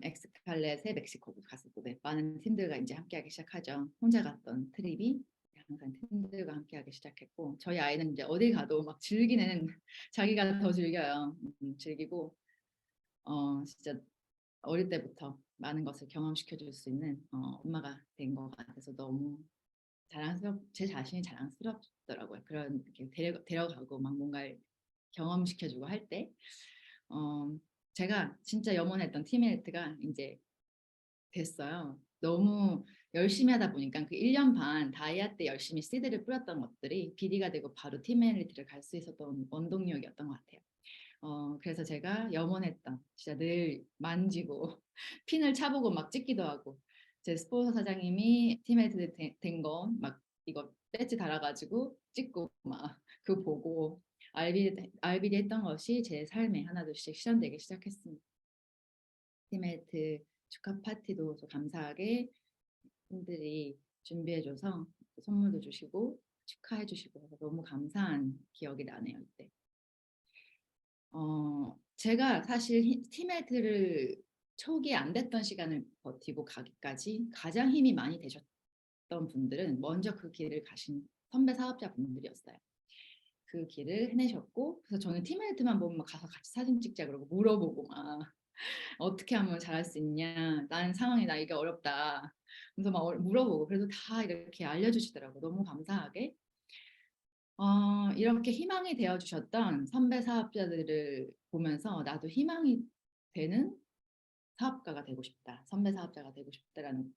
엑스칼렛에 멕시코 갔을 때 많은 팀들과 이제 함께하기 시작하죠. 혼자 갔던 트립이 항상 팀들과 함께하기 시작했고 저희 아이는 이제 어딜 가도 막 즐기는 자기가 더 즐겨요. 즐기고 진짜 어릴 때부터 많은 것을 경험시켜 줄 수 있는 엄마가 된 것 같아서 너무 제 자신이 자랑스럽더라고요. 그런 이렇게 데려가고 막 뭔가를 경험시켜주고 할 때 제가 진짜 염원했던 팀메이트가 이제 됐어요. 너무 열심히 하다 보니까 그 1년 반 다이아 때 열심히 씨드를 뿌렸던 것들이 비디가 되고 바로 팀메이트를 갈 수 있었던 원동력이었던 것 같아요. 그래서 제가 염원했던 진짜 늘 만지고 핀을 차보고 막 찍기도 하고 제 스포서 사장님이 팀메이트 된 거 막 이거 배지 달아가지고 찍고 막 그거 보고 RBD 했던 것이 제 삶에 하나둘씩 실현되기 시작했습니다. 팀메이트 축하 파티도 감사하게 분들이 준비해줘서 선물도 주시고 축하해주시고 너무 감사한 기억이 나네요 이때. 제가 사실 팀메이트를 초기에 안 됐던 시간을 버티고 가기까지 가장 힘이 많이 되셨던 분들은 먼저 그 길을 가신 선배 사업자 분들이었어요. 그 길을 해내셨고 그래서 저는 팀메이트만 보면 막 가서 같이 사진 찍자 그러고 물어보고 막 어떻게 하면 잘할 수 있냐 난 상황이 나 이게 어렵다 그래서 막 물어보고 그래도 다 이렇게 알려주시더라고요. 너무 감사하게 이렇게 희망이 되어주셨던 선배 사업자들을 보면서 나도 희망이 되는 사업가가 되고 싶다. 선배 사업자가 되고 싶다라는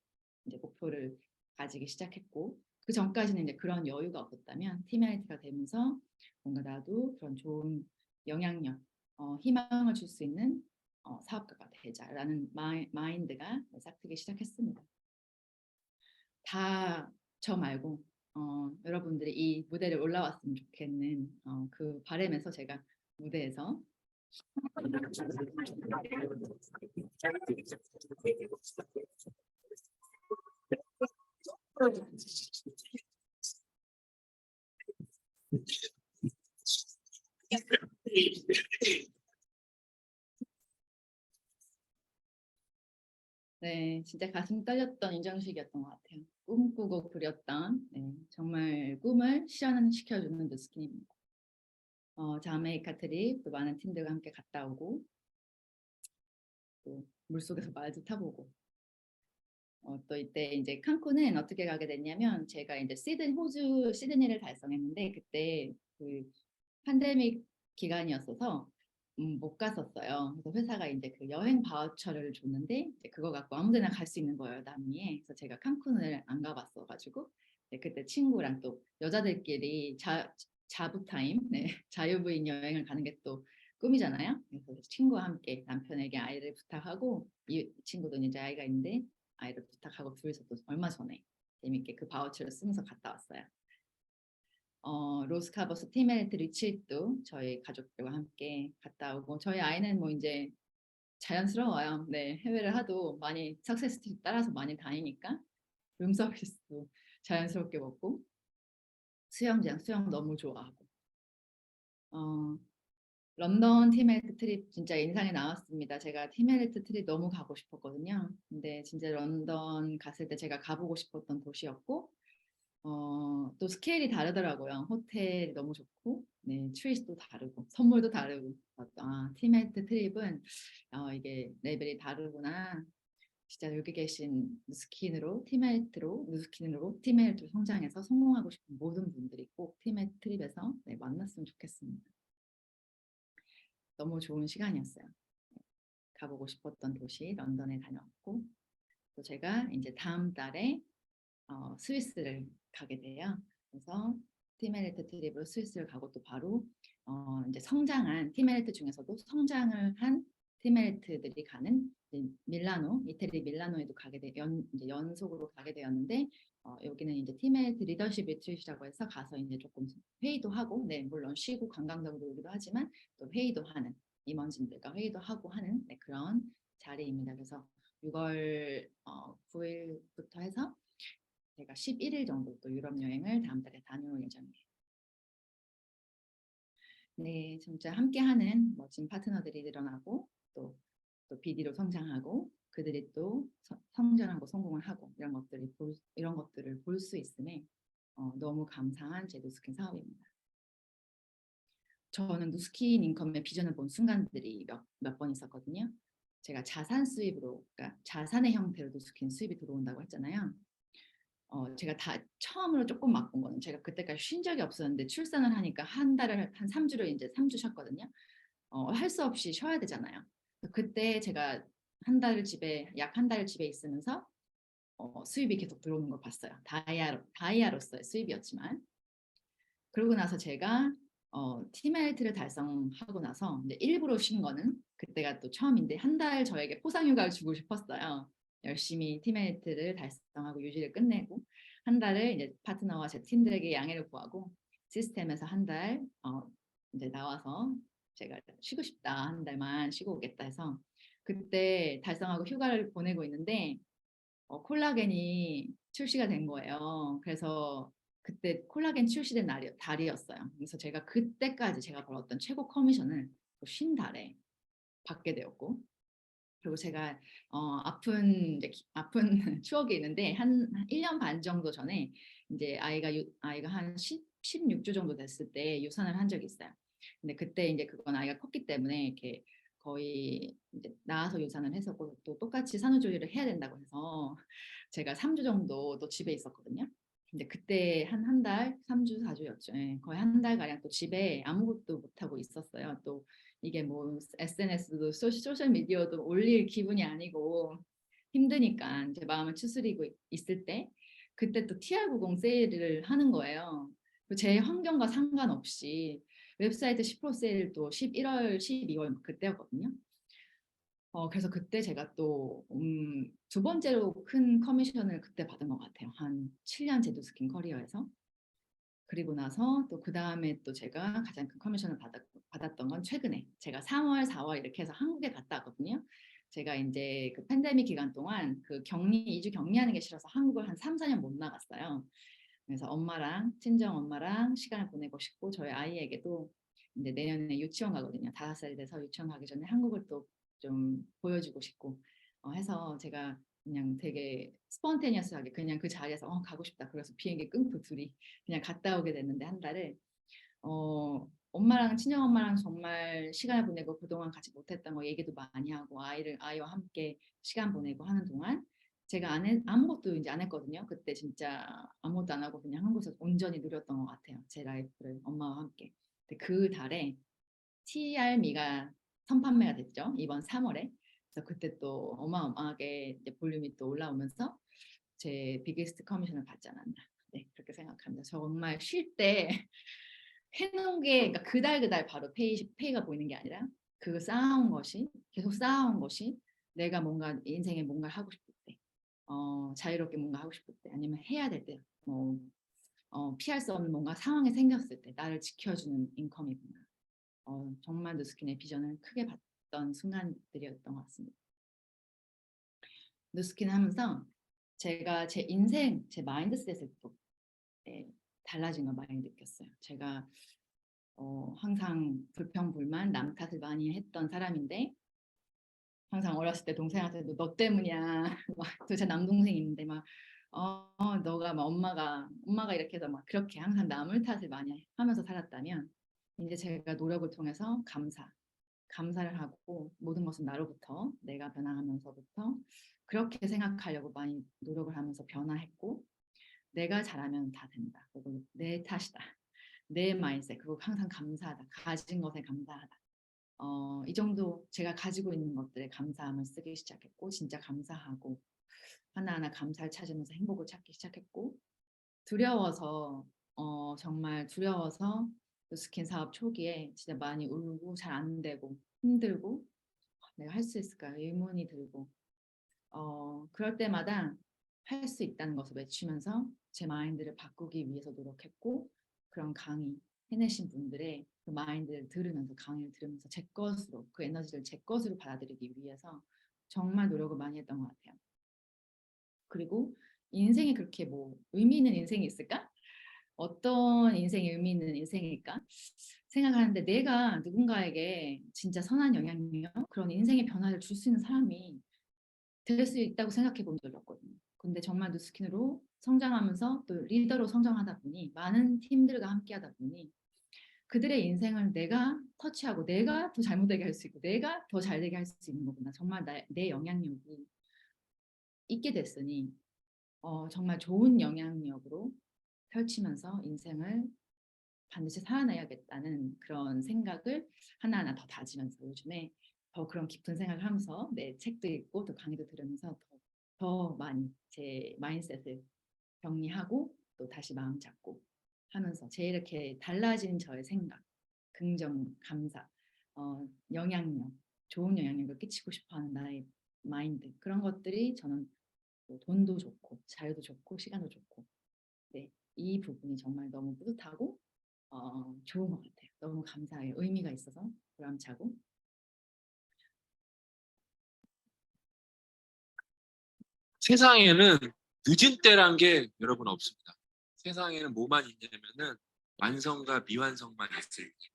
이제 목표를 가지기 시작했고 그 전까지는 이제 그런 여유가 없었다면 팀메이트가 되면서 뭔가 나도 그런 좋은 영향력, 희망을 줄 수 있는 사업가가 되자라는 마인드가 싹트기 시작했습니다. 다 저 말고 여러분들이 이 무대를 올라왔으면 좋겠는 그 바람에서 제가 무대에서 네, 진짜 가슴 떨렸던 인정식이었던 것 같아요. 꿈꾸고 그렸던 네, 정말 꿈을 실현시켜주는 누스킨입니다. 자메이카 트립 또 많은 팀들과 함께 갔다 오고 또 물속에서 말도 타보고 또 이때 이제 칸쿤은 어떻게 가게 됐냐면 제가 이제 호주 시드니를 달성했는데 그때 그 팬데믹 기간이었어서 못 갔었어요. 그래서 회사가 이제 그 여행 바우처를 줬는데 이제 그거 갖고 아무데나 갈 수 있는 거예요, 남미에. 그래서 제가 칸쿤을 안 가봤어가지고 그때 친구랑 또 여자들끼리 자부 타임, 네, 자유부인 여행을 가는 게 또 꿈이잖아요. 그래서 친구와 함께 남편에게 아이를 부탁하고 이 친구도 이제 아이가 있는데 아이를 부탁하고 둘이서 또 얼마 전에 재밌게 그 바우처를 쓰면서 갔다 왔어요. 로스카버스 티멜트 리츠도 저희 가족들과 함께 갔다 오고 저희 아이는 뭐 이제 자연스러워요. 네, 해외를 하도 많이 석세스 스토리 따라서 많이 다니니까 룸서비스도 자연스럽게 먹고 수영장 수영 너무 좋아하고 어, 런던 티멜트 트립 진짜 인상이 나왔습니다. 제가 티멜트 트립 너무 가고 싶었거든요. 근데 진짜 런던 갔을 때 제가 가보고 싶었던 도시였고 또 스케일이 다르더라고요. 호텔이 너무 좋고, 네, 트윗도 다르고, 선물도 다르고. 티멜트 트립은 이게 레벨이 다르구나. 진짜 여기 계신 누스킨으로 티멜트로 성장해서 성공하고 싶은 모든 분들이 꼭 티멜트 트립에서 네, 만났으면 좋겠습니다. 너무 좋은 시간이었어요. 가보고 싶었던 도시 런던에 다녀왔고, 또 제가 이제 다음 달에 스위스를 가게 돼요. 그래서 티메리트 트립으로 스위스를 가고 또 바로 이제 성장한 티메리트 중에서도 성장을 한 티메리트들이 가는 밀라노, 이태리 밀라노에도 가게 이제 연속으로 가게 되었는데 여기는 이제 티메리트 리더십 리트릿이라고 해서 가서 이제 조금 회의도 하고, 네, 물론 쉬고 관광적으로 오기도 하지만 또 회의도 하는 임원진들과 회의도 하고 하는 네, 그런 자리입니다. 그래서 6월 9일부터 해서 제가 11일 정도 또 유럽 여행을 다음 달에 다녀올 예정이에요. 네, 진짜 함께하는 멋진 파트너들이 늘어나고 또 BD로 성장하고 그들이 또 성장하고 성공을 하고 이런 것들을 볼 수 있음에 너무 감사한 제 누스킨 사업입니다. 저는 누스킨 인컴의 비전을 본 순간들이 몇 번 있었거든요. 제가 자산 수입으로, 그러니까 자산의 형태로 누스킨 수입이 들어온다고 했잖아요. 제가 다 처음으로 조금 맛본 거는 제가 그때까지 쉰 적이 없었는데 출산을 하니까 한 3주를 이제 3주 쉬었거든요. 할 수 없이 쉬어야 되잖아요. 그때 제가 약 한 달을 집에 있으면서 수입이 계속 들어오는 걸 봤어요. 다이아로서의 수입이었지만. 그러고 나서 제가 티멜트를 달성하고 나서 이제 일부러 쉰 거는 그때가 또 처음인데 한 달 저에게 포상휴가를 주고 싶었어요. 열심히 티멜트를 달성하고 유지를 끝내고 한 달을 이제 파트너와 제 팀들에게 양해를 구하고 시스템에서 한 달 이제 나와서 제가 쉬고 싶다, 한 달만 쉬고 오겠다 해서 그때 달성하고 휴가를 보내고 있는데 콜라겐이 출시가 된 거예요. 그래서 그때 콜라겐 출시된 달이었어요. 그래서 제가 그때까지 제가 벌었던 최고 커미션을 쉰 달에 받게 되었고, 그리고 제가 아픈 추억이 있는데 한 1년 반 정도 전에 이제 아이가 한 16주 정도 됐을 때 유산을 한 적이 있어요. 근데 그때 이제 그건 아이가 컸기 때문에 이렇게 거의 이제 나와서 유산을 해서 또 똑같이 산후조리를 해야 된다고 해서 제가 3주 정도 또 집에 있었거든요. 근데 그때 한 달, 3주, 4주였죠. 예, 거의 한 달 가량 또 집에 아무것도 못 하고 있었어요. 또 이게 뭐 SNS도 소셜 미디어도 올릴 기분이 아니고 힘드니까 제 마음을 추스리고 있을 때 그때 또 TR90 세일을 하는 거예요. 제 환경과 상관없이 웹사이트 10% 세일도 11월, 12월 그때였거든요. 그래서 그때 제가 또 두 번째로 큰 커미션을 그때 받은 것 같아요. 한 7년 제도스킨 커리어에서. 그리고 나서 또 그 다음에 또 제가 가장 큰 커미션을 받았던 건 최근에 제가 3월, 4월 이렇게 해서 한국에 갔다 왔거든요. 제가 이제 그 팬데믹 기간 동안 그 2주 격리하는 게 싫어서 한국을 한 3, 4년 못 나갔어요. 그래서 친정 엄마랑 시간을 보내고 싶고 저희 아이에게도 이제 내년에 유치원 가거든요. 5살 돼서 유치원 가기 전에 한국을 또 좀 보여주고 싶고 해서 제가 그냥 되게 스폰테니어스하게 그냥 그 자리에서 가고 싶다. 그래서 비행기 끊고 둘이 그냥 갔다 오게 됐는데 한 달을 엄마랑 친정엄마랑 정말 시간을 보내고 그동안 같이 못했던 거 얘기도 많이 하고 아이와 함께 시간 보내고 하는 동안 제가 아무것도 이제 안 했거든요. 그때 진짜 아무것도 안 하고 그냥 한국에서 온전히 누렸던 것 같아요. 제 라이프를 엄마와 함께. 근데 그 달에 TR미가 선판매가 됐죠. 이번 3월에. 그래서 그때 또 어마어마하게 이제 볼륨이 또 올라오면서 제 비기스트 커미션을 받지 않았나. 네, 그렇게 생각합니다. 정말 쉴 때 해놓은 게 그러니까 그달 바로 페이가 보이는 게 아니라 그 쌓아온 것이 계속 쌓아온 것이 내가 뭔가 인생에 뭔가 하고 싶을 때 자유롭게 뭔가 하고 싶을 때 아니면 해야 될 때 피할 수 없는 뭔가 상황이 생겼을 때 나를 지켜주는 인컴이구나. 정말 누스킨의 비전을 크게 봤던 순간들이었던 것 같습니다. 누스킨 하면서 제가 제 인생, 제 마인드셋을 또 달라진 걸 많이 느꼈어요. 제가 항상 불평불만 남 탓을 많이 했던 사람인데 항상 어렸을 때 동생한테도 너 때문이야. 막 제 남동생이 있는데 막 너가 막 엄마가 이렇게 해서 막 그렇게 항상 남을 탓을 많이 하면서 살았다면 이제 제가 노력을 통해서 감사를 하고 모든 것은 나로부터 내가 변화하면서부터 그렇게 생각하려고 많이 노력을 하면서 변화했고 내가 잘하면 다 된다. 그리고 내 탓이다. 내 마인드셋 그리고 항상 감사하다. 가진 것에 감사하다. 이 정도 제가 가지고 있는 것들에 감사함을 쓰기 시작했고 진짜 감사하고 하나하나 감사를 찾으면서 행복을 찾기 시작했고 두려워서 정말 두려워서 스킨 사업 초기에 진짜 많이 울고 잘 안 되고 힘들고 내가 할 수 있을까 의문이 들고 그럴 때마다 할 수 있다는 것을 외치면서 제 마인드를 바꾸기 위해서 노력했고 그런 강의 해내신 분들의 그 마인드를 들으면서 강의를 들으면서 제 것으로 그 에너지를 제 것으로 받아들이기 위해서 정말 노력을 많이 했던 것 같아요. 그리고 인생에 그렇게 뭐 의미 있는 인생이 있을까? 어떤 인생이 의미 있는 인생일까? 생각하는데 내가 누군가에게 진짜 선한 영향력, 그런 인생의 변화를 줄 수 있는 사람이 될 수 있다고 생각해 본 적이 없거든요. 근데 정말 누스킨으로 성장하면서 또 리더로 성장하다 보니 많은 팀들과 함께 하다 보니 그들의 인생을 내가 터치하고 내가 더 잘못되게 할 수 있고 내가 더 잘되게 할 수 있는 거구나. 정말 내 영향력이 있게 됐으니 정말 좋은 영향력으로 펼치면서 인생을 반드시 살아내야겠다는 그런 생각을 하나하나 더 다지면서 요즘에 더 그런 깊은 생각을 하면서 내 책도 읽고 또 강의도 들으면서 더 많이 제 마인드셋을 정리하고 또 다시 마음 잡고 하면서 제 이렇게 달라진 저의 생각, 긍정, 감사, 영향력, 좋은 영향력을 끼치고 싶어하는 나의 마인드 그런 것들이 저는 뭐 돈도 좋고 자유도 좋고 시간도 좋고 네, 이 부분이 정말 너무 뿌듯하고 좋은 것 같아요. 너무 감사해요. 의미가 있어서 보람차고 세상에는 늦은 때란 게 여러분 없습니다. 세상에는 뭐만 있냐면은 완성과 미완성만 있을 때.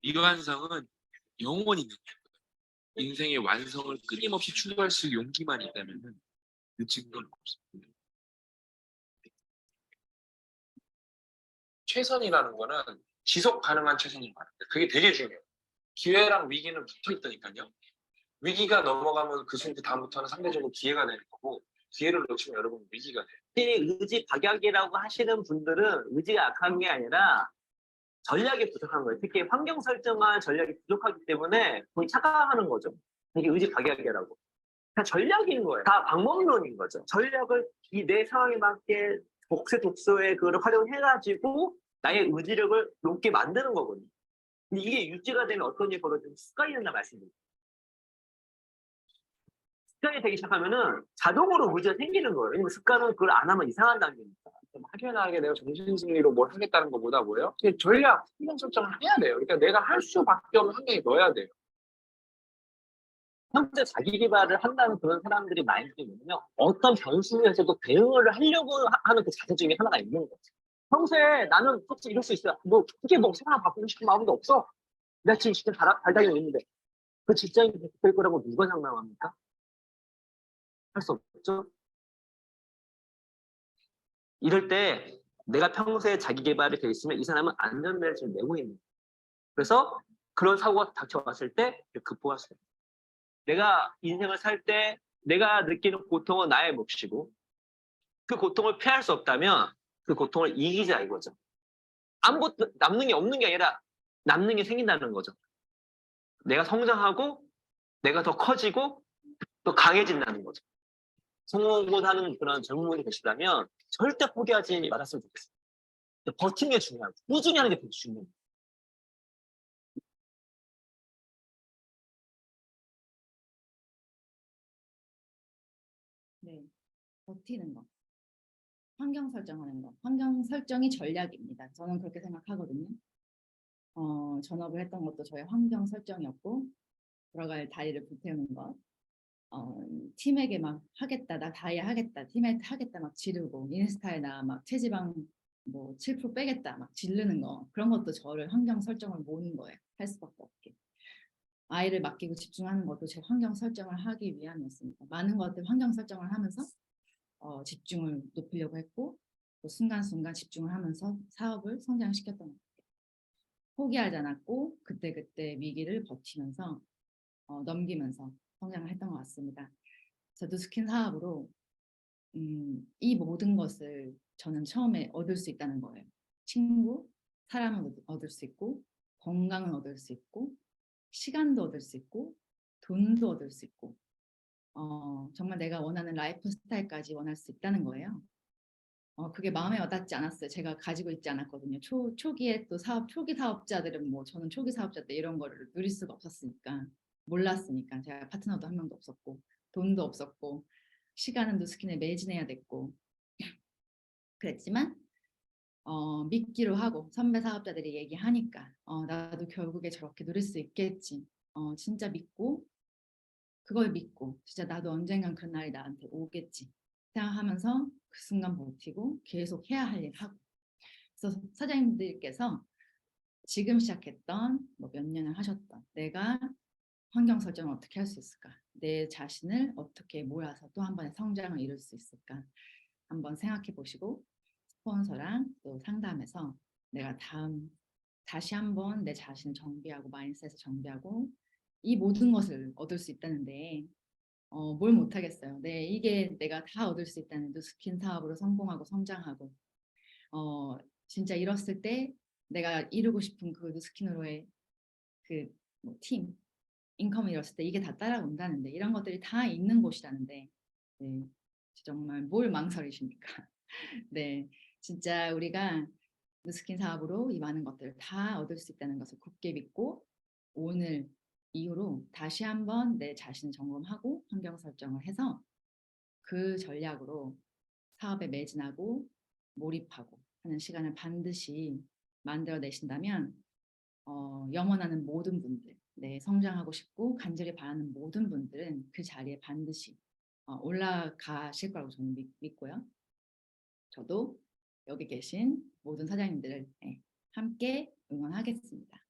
미완성은 영원히 있는 거예요. 인생의 완성을 끊임없이 추구할 수 있는 용기만 있다면은 늦은 건 없습니다. 최선이라는 거는 지속 가능한 최선인 것 같아요. 그게 되게 중요해요. 기회랑 위기는 붙어 있다니까요. 위기가 넘어가면 그 순간 다음부터는 상대적으로 기회가 되는 거고 기회를 놓치면 여러분 위기가 돼요. 확실히 의지 박약이라고 하시는 분들은 의지가 약한 게 아니라 전략이 부족한 거예요. 특히 환경 설정한 전략이 부족하기 때문에 거의 착각하는 거죠. 이게 의지 박약이라고. 다 전략인 거예요. 다 방법론인 거죠. 전략을 이 내 상황에 맞게 복세 독소의 그걸 활용해가지고 나의 의지력을 높게 만드는 거거든요. 근데 이게 유지가 되면 어떤 일이 벌어지면 습관이 된다 말씀드립니다. 습관이 되기 시작하면은 자동으로 의지가 생기는 거예요. 왜냐면 습관은 그걸 안 하면 이상한 단계니까. 막연하게 내가 정신승리로 뭘 하겠다는 것보다 뭐예요? 그냥 전략, 환경 설정을 해야 돼요. 그러니까 내가 할 수밖에 없는 환경에 넣어야 돼요. 현재 자기 개발을 한다는 그런 사람들이 마인드가 뭐냐면 어떤 변수에서도 대응을 하려고 하는 그 자세 중에 하나가 있는 거죠. 평소에 나는 솔직히 이럴 수 있어요. 뭐 크게 뭐 세상 바꾸고 싶은 마음도 없어. 내가 지금 진짜 잘 다니고 있는데 그 직장이 될 거라고 누가 장담합니까? 할 수 없죠. 이럴 때 내가 평소에 자기 개발이 돼 있으면 이 사람은 안전벨트를 지금 메고 있는 거예요. 그래서 그런 사고가 닥쳐왔을 때 극복할 수 있어요. 내가 인생을 살 때 내가 느끼는 고통은 나의 몫이고 그 고통을 피할 수 없다면 그 고통을 이기자 이거죠. 아무것도 남는 게 없는 게 아니라 남는 게 생긴다는 거죠. 내가 성장하고 내가 더 커지고 또 강해진다는 거죠. 성공을 하는 그런 젊은 분이 계시다면 절대 포기하지 말았으면 좋겠어요. 버티는 게 중요하고 꾸준히 하는 게 되게 중요해요. 네, 버티는 거. 환경 설정하는 거. 환경 설정이 전략입니다. 저는 그렇게 생각하거든요. 전업을 했던 것도 저의 환경 설정이었고 들어갈 다리를 불태우는 것. 팀에게 막 하겠다, 나 다이어 하겠다, 팀한테 하겠다 막 지르고 인스타에 나 막 체지방 뭐 7% 빼겠다 막 지르는 거. 그런 것도 저를 환경 설정을 모는 거예요. 할 수밖에 없게. 아이를 맡기고 집중하는 것도 제 환경 설정을 하기 위함이었습니다. 많은 것들 환경 설정을 하면서 집중을 높이려고 했고 또 순간순간 집중을 하면서 사업을 성장시켰던 것 같아요. 포기하지 않았고 그때그때 위기를 버티면서 넘기면서 성장을 했던 것 같습니다. 그래서 누스킨 사업으로 이 모든 것을 저는 처음에 얻을 수 있다는 거예요. 친구, 사람을 얻을 수 있고 건강을 얻을 수 있고 시간도 얻을 수 있고 돈도 얻을 수 있고 정말 내가 원하는 라이프 스타일까지 원할 수 있다는 거예요. 그게 마음에 와닿지 않았어요. 제가 가지고 있지 않았거든요. 초기에 또 초기 사업자들은 뭐 저는 초기 사업자 때 이런 거를 누릴 수가 없었으니까 몰랐으니까 제가 파트너도 한 명도 없었고 돈도 없었고 시간은 누스킨에 매진해야 됐고 그랬지만 믿기로 하고 선배 사업자들이 얘기하니까 나도 결국에 저렇게 누릴 수 있겠지. 진짜 믿고 그걸 믿고 진짜 나도 언젠간 그런 날이 나한테 오겠지 생각하면서 그 순간 버티고 계속 해야 할 일 하고. 그래서 사장님들께서 지금 시작했던 뭐 몇 년을 하셨던 내가 환경 설정을 어떻게 할 수 있을까? 내 자신을 어떻게 몰아서 또 한 번의 성장을 이룰 수 있을까? 한번 생각해 보시고 스폰서랑 또 상담해서 내가 다시 한번 내 자신을 정비하고 마인드셋을 정비하고 이 모든 것을 얻을 수 있다는데 뭘 못하겠어요. 네, 이게 내가 다 얻을 수 있다는 누스킨 사업으로 성공하고 성장하고 진짜 이뤘을 때 내가 이루고 싶은 그 누스킨으로의 그뭐 팀, 인컴을 이뤘을 때 이게 다 따라온다는데 이런 것들이 다 있는 곳이라는데 네, 정말 뭘 망설이십니까? 네, 진짜 우리가 누스킨 사업으로 이 많은 것들을 다 얻을 수 있다는 것을 굳게 믿고 오늘 이후로 다시 한번 내 자신을 점검하고 환경 설정을 해서 그 전략으로 사업에 매진하고 몰입하고 하는 시간을 반드시 만들어내신다면 염원하는 모든 분들, 네, 성장하고 싶고 간절히 바라는 모든 분들은 그 자리에 반드시 올라가실 거라고 저는 믿고요. 저도 여기 계신 모든 사장님들을 함께 응원하겠습니다.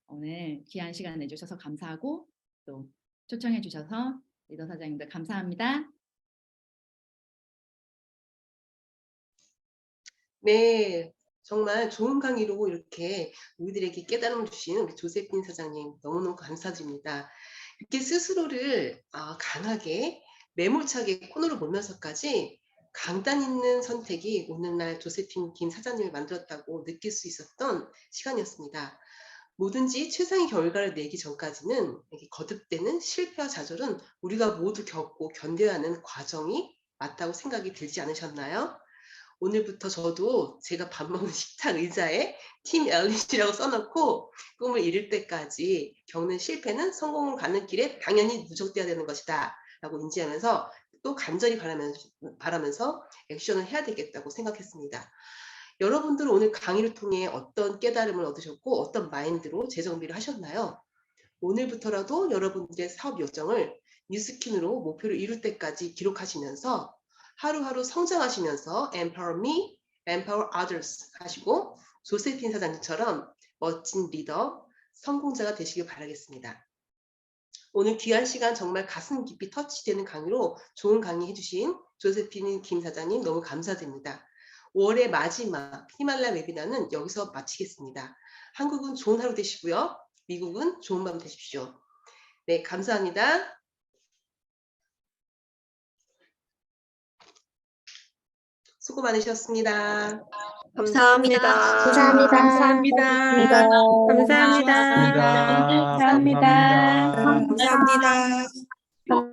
오늘 귀한 시간 내주셔서 감사하고 또 초청해 주셔서 리더 사장님들 감사합니다. 네, 정말 좋은 강의로 이렇게 우리들에게 깨달음을 주신 우리 조세핀 사장님 너무너무 감사드립니다. 이렇게 스스로를 강하게 매몰차게 코너로 몰면서까지 강단 있는 선택이 오늘날 조세핀 김 사장님을 만들었다고 느낄 수 있었던 시간이었습니다. 뭐든지 최상의 결과를 내기 전까지는 이렇게 거듭되는 실패와 좌절은 우리가 모두 겪고 견뎌야 하는 과정이 맞다고 생각이 들지 않으셨나요? 오늘부터 저도 제가 밥 먹는 식탁 의자에 팀 엘리시라고 써놓고 꿈을 이룰 때까지 겪는 실패는 성공을 가는 길에 당연히 누적돼야 되는 것이다 라고 인지하면서 또 간절히 바라면서 액션을 해야 되겠다고 생각했습니다. 여러분들은 오늘 강의를 통해 어떤 깨달음을 얻으셨고 어떤 마인드로 재정비를 하셨나요? 오늘부터라도 여러분들의 사업 요정을 뉴스킨으로 목표를 이룰 때까지 기록하시면서 하루하루 성장하시면서 empower me, empower others 하시고 조세핀 사장님처럼 멋진 리더, 성공자가 되시길 바라겠습니다. 오늘 귀한 시간 정말 가슴 깊이 터치되는 강의로 좋은 강의 해주신 조세핀 김 사장님 너무 감사드립니다. 5월의 마지막 히말라야 웨비나는 여기서 마치겠습니다. 한국은 좋은 하루 되시고요. 미국은 좋은 밤 되십시오. 네, 감사합니다. 수고 많으셨습니다. 감사합니다. 감사합니다. 감사합니다. 감사합니다. 감사합니다. 감사합니다. 감사합니다.